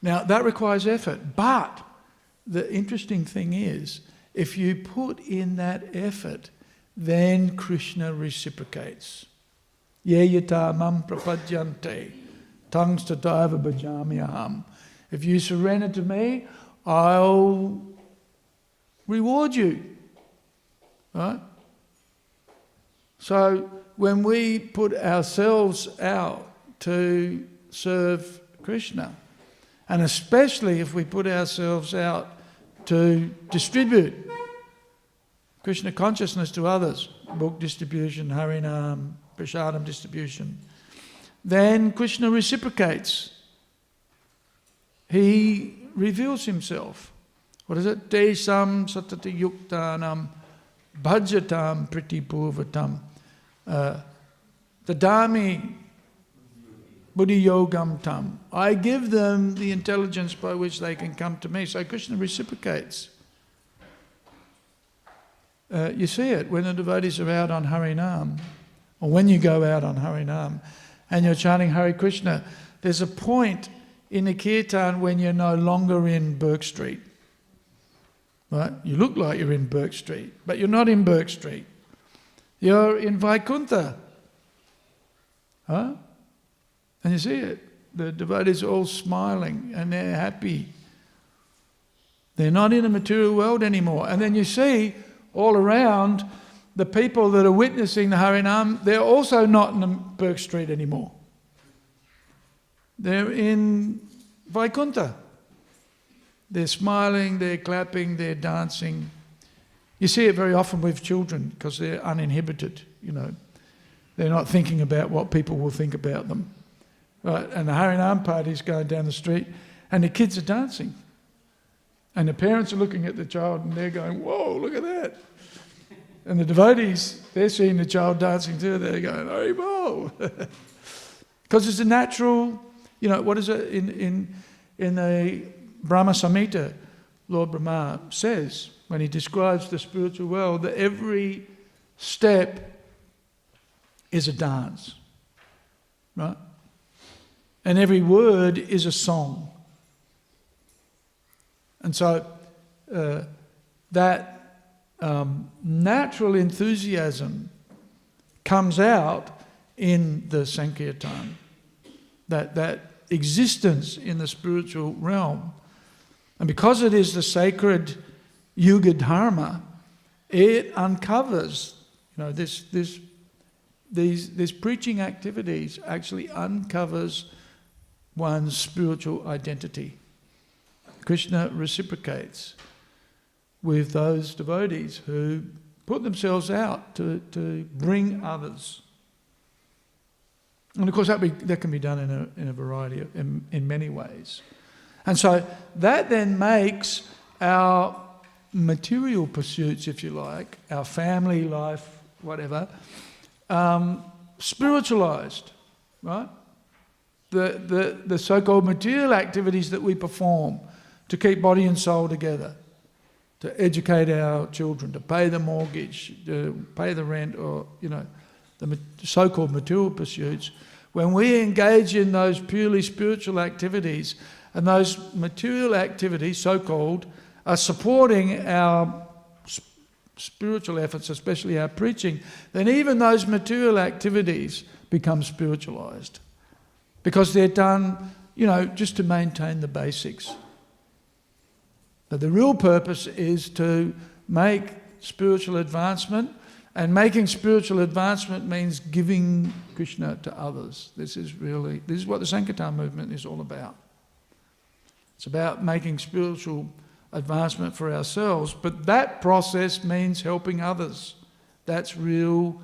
Now, that requires effort, but the interesting thing is, if you put in that effort, then Krishna reciprocates. Ye yata mam prapadyante, tangs tataiva bhajamyaham. If you surrender to me, I'll reward you. Right? So when we put ourselves out to serve Krishna, and especially if we put ourselves out to distribute Krishna consciousness to others, book distribution, Harinam, Prasadam distribution, then Krishna reciprocates. He reveals himself. What is it? Desam satati yuktanam bhajatam pritipurvatam dadami buddhi yogam tam. I give them the intelligence by which they can come to me. So Krishna reciprocates. You see it when the devotees are out on Harinam, or when you go out on Harinam and you're chanting Hare Krishna, there's a point in the kirtan when you're no longer in Burke Street. Right? You look like you're in Burke Street, but you're not in Burke Street. You're in Vaikuntha. Huh? And you see it. The devotees are all smiling and they're happy. They're not in the material world anymore. And then you see all around the people that are witnessing the Harinam, they're also not in Burke Street anymore. They're in Vaikuntha. They're smiling, they're clapping, they're dancing. You see it very often with children because they're uninhibited, They're not thinking about what people will think about them. Right? And the Harinam party is going down the street And the kids are dancing. And the parents are looking at the child and they're going, whoa, look at that. And the devotees, they're seeing the child dancing too. They're going, Haribol. Because it's a natural, what is it in the Brahma Samhita, Lord Brahma says, when he describes the spiritual world, that every step is a dance, right? And every word is a song. And so that natural enthusiasm comes out in the Sankirtan, that existence in the spiritual realm. And because it is the sacred Yuga Dharma, it uncovers, these preaching activities actually uncovers one's spiritual identity. Krishna reciprocates with those devotees who put themselves out to bring others. And of course that can be done in a variety of, in many ways. And so that then makes our material pursuits, if you like, our family life, whatever, spiritualized, right? The so-called material activities that we perform to keep body and soul together, to educate our children, to pay the mortgage, to pay the rent, or, the so-called material pursuits. When we engage in those purely spiritual activities, and those material activities, so-called, are supporting our spiritual efforts, especially our preaching, then even those material activities become spiritualized. Because they're done, just to maintain the basics. But the real purpose is to make spiritual advancement, and making spiritual advancement means giving Krishna to others. This is what the Sankirtan movement is all about. It's about making spiritual advancement for ourselves, but that process means helping others. That's real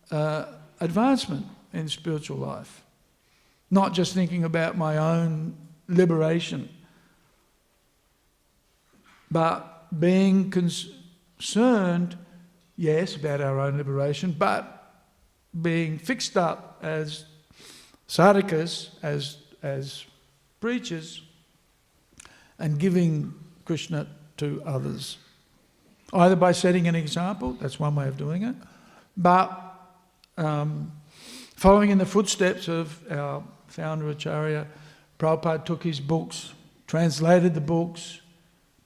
advancement in spiritual life. Not just thinking about my own liberation, but being concerned, yes, about our own liberation, but being fixed up as sadhakas, as preachers, and giving Krishna to others. Either by setting an example, that's one way of doing it, but following in the footsteps of our Founder-Acharya, Prabhupada took his books, translated the books,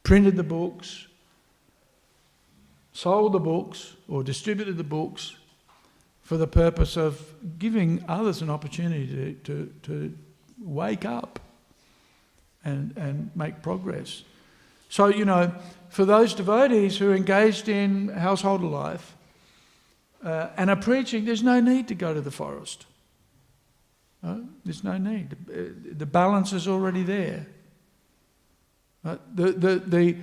printed the books, sold the books, or distributed the books for the purpose of giving others an opportunity to wake up and make progress. So, for those devotees who are engaged in household life and are preaching, there's no need to go to the forest. No? There's no need. The balance is already there. The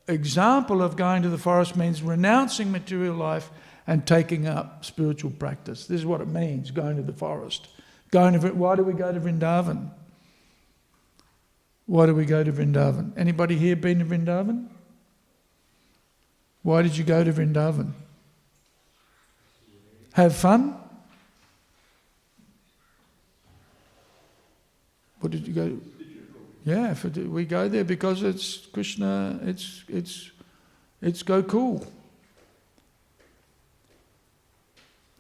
example of going to the forest means renouncing material life and taking up spiritual practice. This is what it means, going to the forest. Why do we go to Vrindavan? Why do we go to Vrindavan? Anybody here been to Vrindavan? Why did you go to Vrindavan? Have fun? What did you go to? Yeah, we go there because it's Krishna, it's go cool.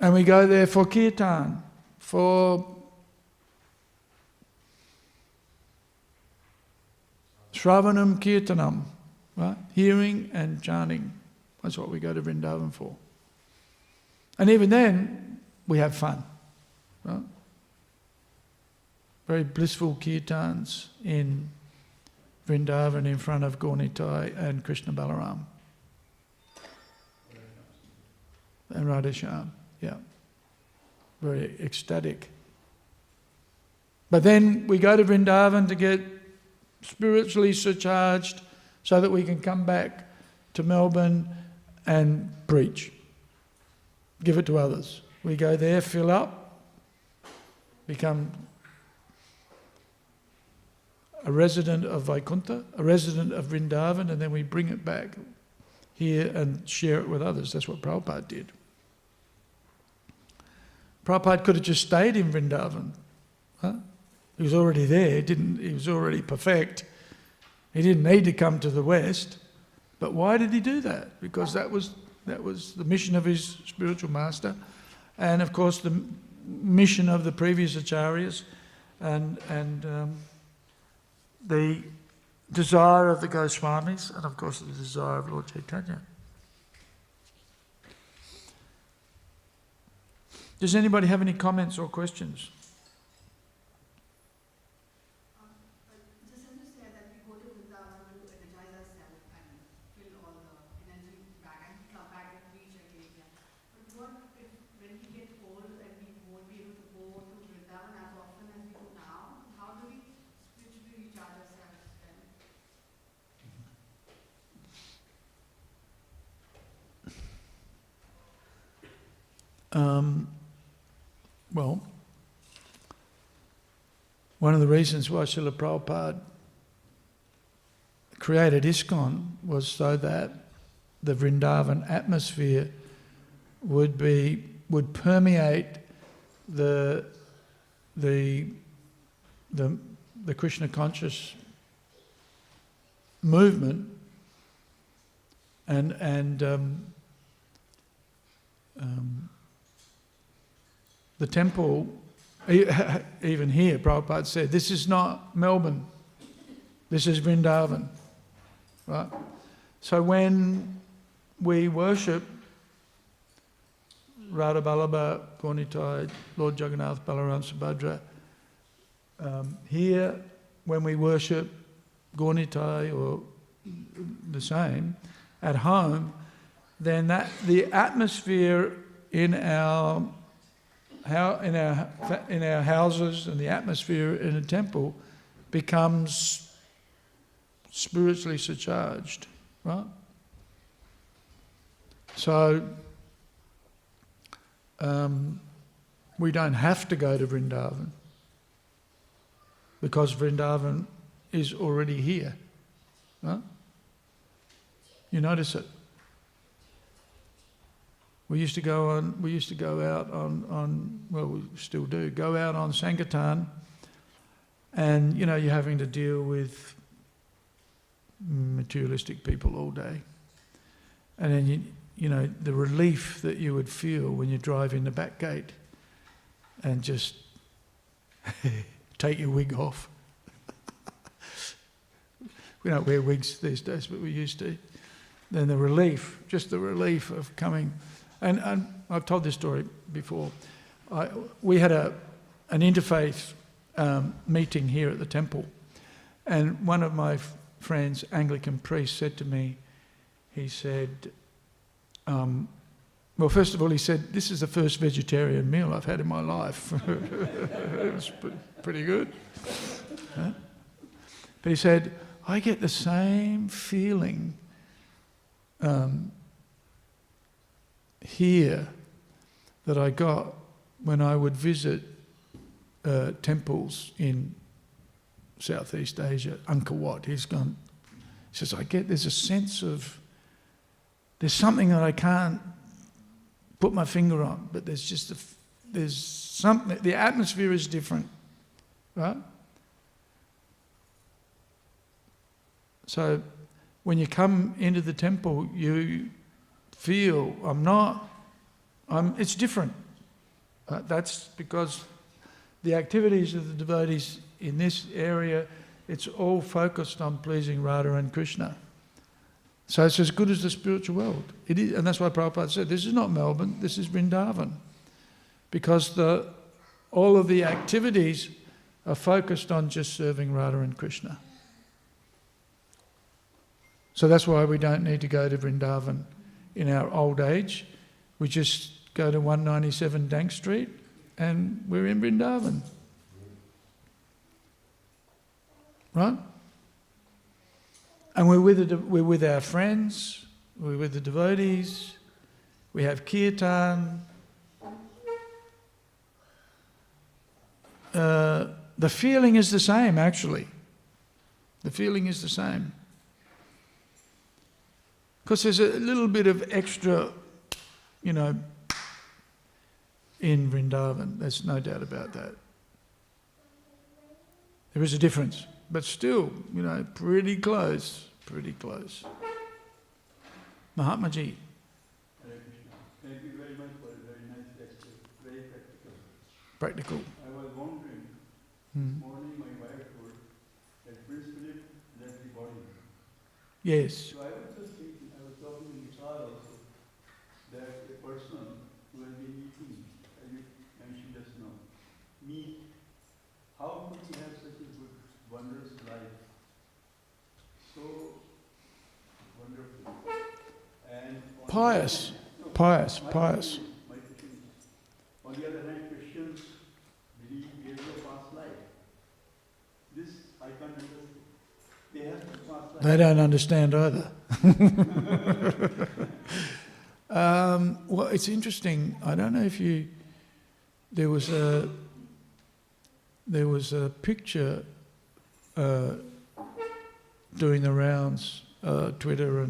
And we go there for kirtan, for Shravanam Kirtanam, right? Hearing and chanting. That's what we go to Vrindavan for. And even then, we have fun, right? Very blissful kirtans in Vrindavan in front of Gaunitai and Krishna Balaram. And Radhesham, yeah. Very ecstatic. But then we go to Vrindavan to get spiritually surcharged so that we can come back to Melbourne and preach. Give it to others. We go there, fill up, become a resident of Vaikuntha, a resident of Vrindavan, and then we bring it back here and share it with others. That's what Prabhupada did. Prabhupada could have just stayed in Vrindavan. Huh? He was already there. He was already perfect. He didn't need to come to the West. But why did he do that? Because that was the mission of his spiritual master, and of course the mission of the previous acharyas, and the desire of the Goswamis, and of course the desire of Lord Chaitanya. Does anybody have any comments or questions? Just want to say that we go to Vrindavan to energize ourselves and fill all the energy back and come back and reach again. But what if when we get old and we won't be able to go to Vrindavan as often as we do now? How do we spiritually recharge ourselves then? Well, one of the reasons why Srila Prabhupada created ISKCON was so that the Vrindavan atmosphere would permeate the Krishna conscious movement, and the temple, even here, Prabhupada said, this is not Melbourne, this is Vrindavan, right? So when we worship Radha Vallabha, Gaunitai, Lord Jagannath, Balaram, Subhadra, here when we worship Gaunitai or the same at home, then the atmosphere in our houses and the atmosphere in a temple becomes spiritually surcharged, right? So we don't have to go to Vrindavan because Vrindavan is already here, right? You notice it. We used to go out on, well, we still do, go out on Sankirtan, and, you're having to deal with materialistic people all day. And then, the relief that you would feel when you drive in the back gate and just take your wig off. We don't wear wigs these days, but we used to. Then the relief, just the relief of coming. And I've told this story before. We had an interfaith meeting here at the temple, and one of my friends, Anglican priest, said to me, he said, well, first of all, he said, this is the first vegetarian meal I've had in my life. It was pretty good. Huh? But he said, I get the same feeling here that I got when I would visit temples in Southeast Asia. Angkor Wat, he says, there's a sense of, there's something that I can't put my finger on, but there's something, the atmosphere is different, right? So when you come into the temple, you feel, it's different. That's because the activities of the devotees in this area, it's all focused on pleasing Radha and Krishna. So it's as good as the spiritual world. It is, and that's why Prabhupada said, this is not Melbourne, this is Vrindavan. Because all of the activities are focused on just serving Radha and Krishna. So that's why we don't need to go to Vrindavan in our old age. We just go to 197 Dank Street and we're in Vrindavan. Right? And we're with our friends, we're with the devotees, we have kirtan. The feeling is the same, actually. The feeling is the same. Because there's a little bit of extra, you know, in Vrindavan. There's no doubt about that. There is a difference, but still, you know, pretty close, pretty close. Mahatma Ji. Hare Krishna. Thank you very much for a very nice lecture. Very practical. Practical. I was wondering, this morning my wife told that Prince Philip left the body. Yes. So I was just thinking, I was talking in the car also, that a person who has been eating, as you mentioned just now, meat, how could he have such a good, wondrous life? So wonderful. And on Pious. the other hand, Pious. my Pious. question is, on the other hand, Christians believe there is a past life. This I can't understand. They have to pass life. They don't understand either. Well, it's interesting. I don't know if you. There was a picture doing the rounds, Twitter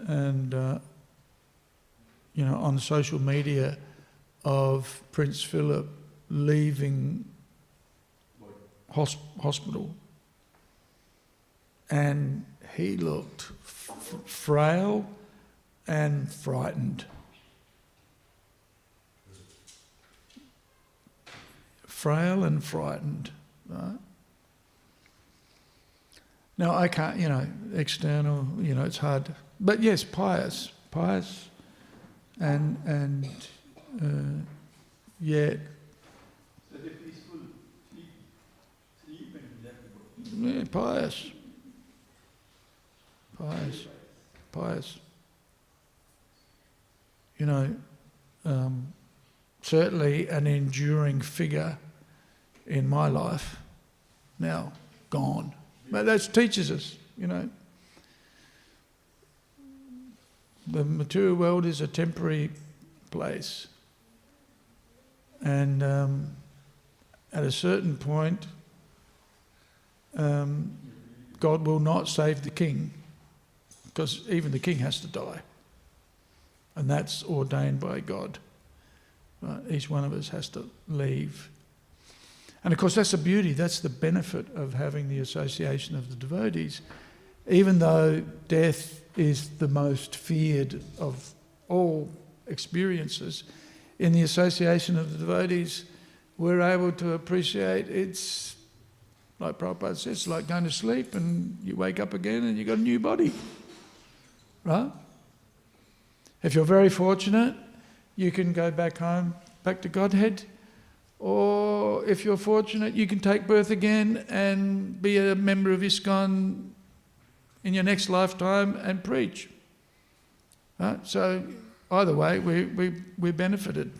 and you know, on social media, of Prince Philip leaving hospital, and he looked frail and frightened. Frail and frightened, right? Now I can't, you know, external, you know, it's hard, but yes, pious, and yet, So the peaceful sleep and left. yeah, pious. You know, certainly an enduring figure in my life, now gone. But that teaches us, you know. The material world is a temporary place. And at a certain point, God will not save the king, because even the king has to die. And that's ordained by God. Right? Each one of us has to leave. And of course that's the beauty, that's the benefit of having the association of the devotees. Even though death is the most feared of all experiences, in the association of the devotees, we're able to appreciate it's, like Prabhupada says, it's like going to sleep and you wake up again and you've got a new body. Right? If you're very fortunate, you can go back home, back to Godhead. Or if you're fortunate, you can take birth again and be a member of ISKCON in your next lifetime and preach. Right? So either way, we benefited.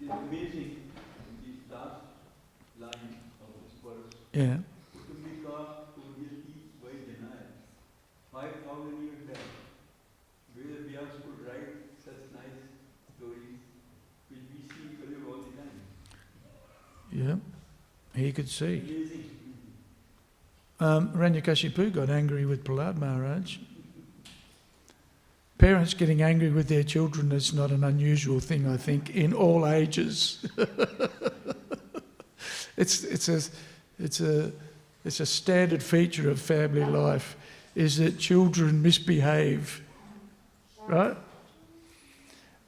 It is amazing, this last line of this verse. Yeah. Kutumbika Kuriyati Vaidyanaya. 5,000 years back, where Vyas could write such nice stories, which we see today all the time. Yeah. He could see. Amazing. Hiranyakashipu got angry with Prahlad Maharaj. Parents getting angry with their children is not an unusual thing, I think, in all ages. It's a standard feature of family life, is that children misbehave, right?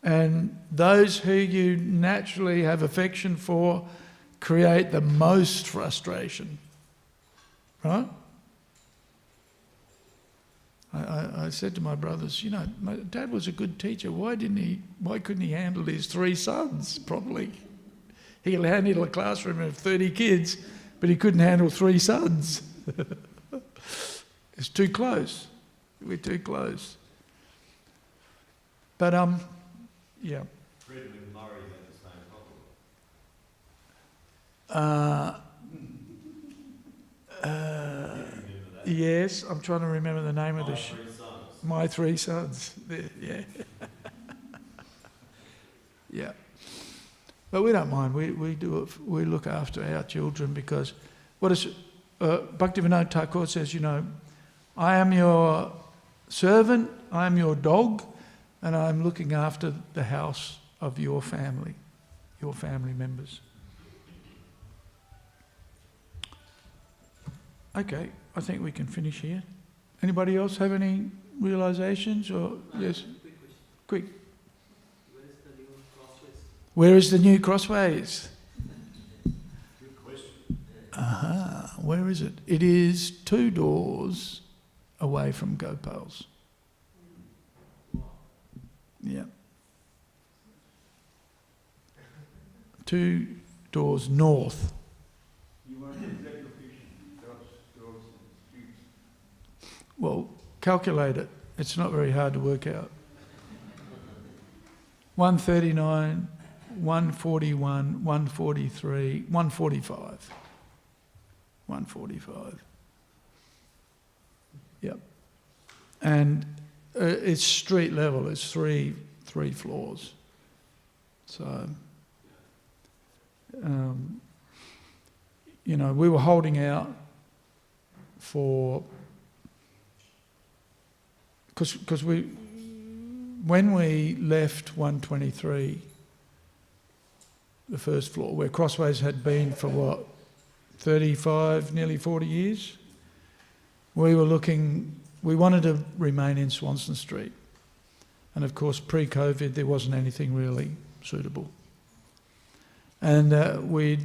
And those who you naturally have affection for create the most frustration, right? I said to my brothers, you know, my dad was a good teacher. Why couldn't he handle his 3 sons properly? He could handle a classroom of 30 kids, but he couldn't handle 3 sons. It's too close. We're too close. But yeah. Fred McMurray had the same problem. Yes, I'm trying to remember the name of the My 3 sons. My 3 sons. Yeah. Yeah. But we don't mind. We do it. We look after our children because what is Bhaktivedanta Thakur says, you know, I am your servant, I am your dog, and I am looking after the house of your family members. Okay, I think we can finish here. Anybody else have any realizations? Or yes, quick. Where is the new crossways? Good question. Where is it? It is 2 doors away from Gopal's. Yeah. 2 doors north. You want the exact location, doors and streets. Well, calculate it. It's not very hard to work out. 139, 141, 143, 145. 145. Yep. And it's street level. It's three floors. So, you know, we were holding out for, because when we left 123, the first floor, where Crossways had been for what, 35, nearly 40 years, we wanted to remain in Swanston Street. And of course, pre-COVID, there wasn't anything really suitable. And we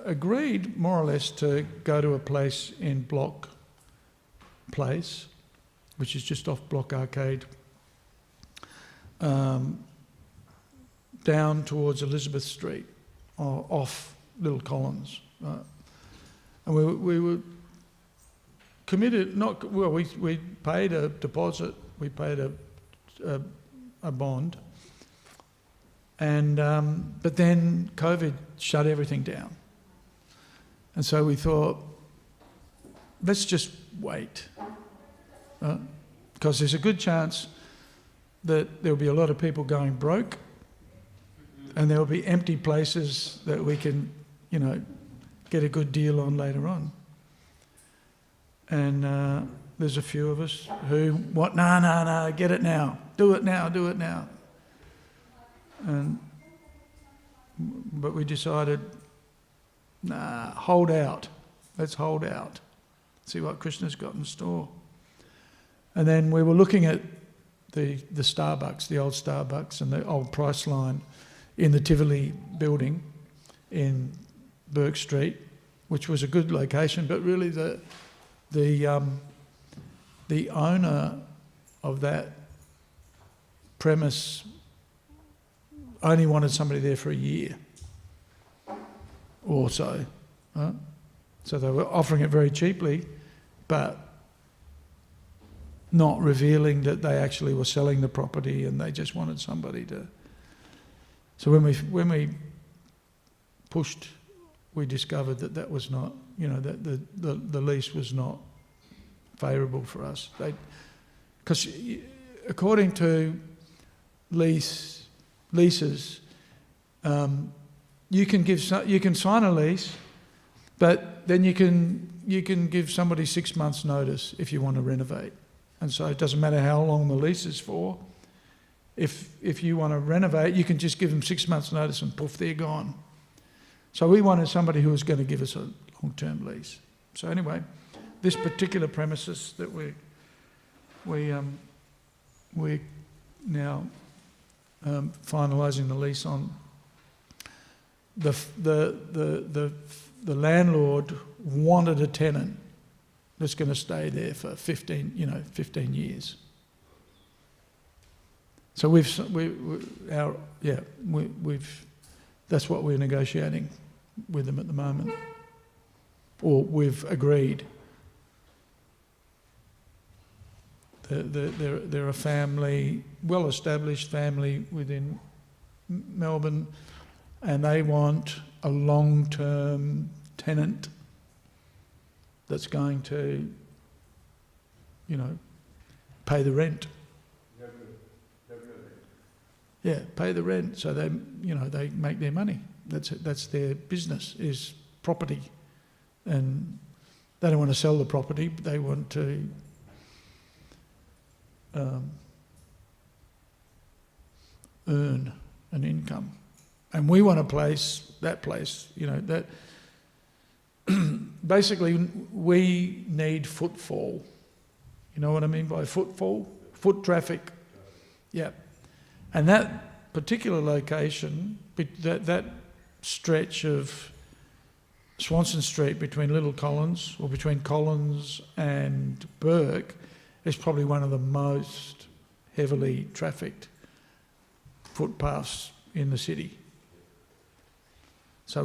agreed, more or less, to go to a place in Block Place, which is just off Block Arcade, down towards Elizabeth Street, or off Little Collins. Right? And we were committed, we paid a deposit, we paid a bond, and but then COVID shut everything down. And so we thought, let's just wait, because there's a good chance that there'll be a lot of people going broke, and there'll be empty places that we can, you know, get a good deal on later on. And there's a few of us who want, no, get it now, do it now. But we decided, hold out. Let's hold out. See what Krishna's got in store. And then we were looking at the Starbucks, the old Starbucks and the old Priceline in the Tivoli building in Burke Street, which was a good location, but really the owner of that premise only wanted somebody there for a year or so. Right? So they were offering it very cheaply, but not revealing that they actually were selling the property, and they just wanted somebody to. So when we pushed, we discovered that was not, you know, that the lease was not favourable for us. Because according to leases, you can sign a lease, but then you can give somebody 6 months' notice if you want to renovate. And so it doesn't matter how long the lease is for. If you want to renovate, you can just give them 6 months' notice and poof, they're gone. So we wanted somebody who was going to give us a long-term lease. So anyway, this particular premises that we're now finalising the lease on, the landlord wanted a tenant that's going to stay there for 15 years. So that's what we're negotiating with them at the moment, or we've agreed. They're a family, well-established family within Melbourne, and they want a long-term tenant that's going to, you know, pay the rent. Yeah, pay the rent, so they make their money. That's their business, is property and they don't want to sell the property, but they want to earn an income. And we want that place, that basically we need footfall. You know what I mean by footfall? Foot traffic. Yeah. And that particular location, that stretch of Swanston Street between Little Collins, or between Collins and Burke, is probably one of the most heavily trafficked footpaths in the city. So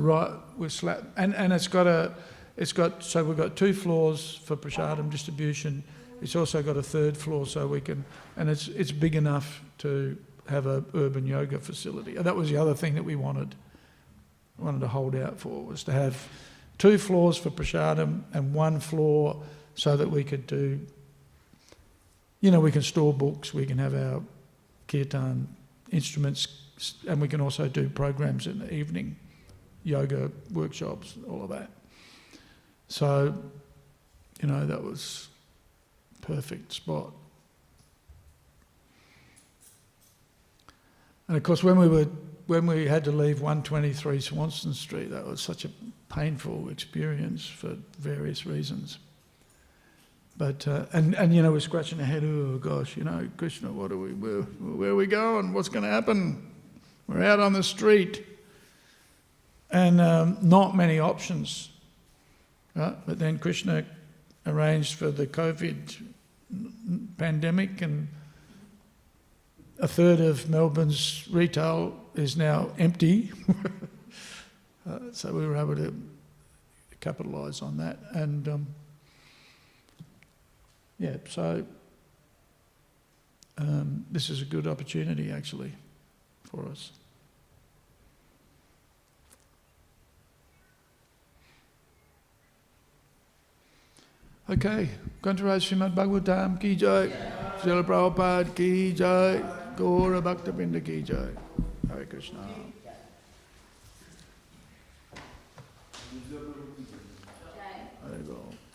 and so we've got 2 floors for prasadam distribution. It's also got a 3rd floor, so we can, and it's big enough to have a urban yoga facility. And that was the other thing that we wanted to hold out for, was to have 2 floors for prasadam and 1 floor so that we could do, we can store books, we can have our kirtan instruments, and we can also do programs in the evening, yoga workshops, all of that. So, that was perfect spot. And of course, when we had to leave 123 Swanston Street, that was such a painful experience for various reasons. But and we're scratching our head. Oh gosh, Krishna, where are we going? What's going to happen? We're out on the street, and not many options. Right? But then Krishna arranged for the COVID pandemic, and a third of Melbourne's retail is now empty. So we were able to capitalise on that. And so this is a good opportunity actually for us. Okay, Kantaraj Śrīmad Bhāgavatam ki jai, Srila Prabhupada ki jai, Gaura Bhaktivedanta ki jai. Hare Krishna.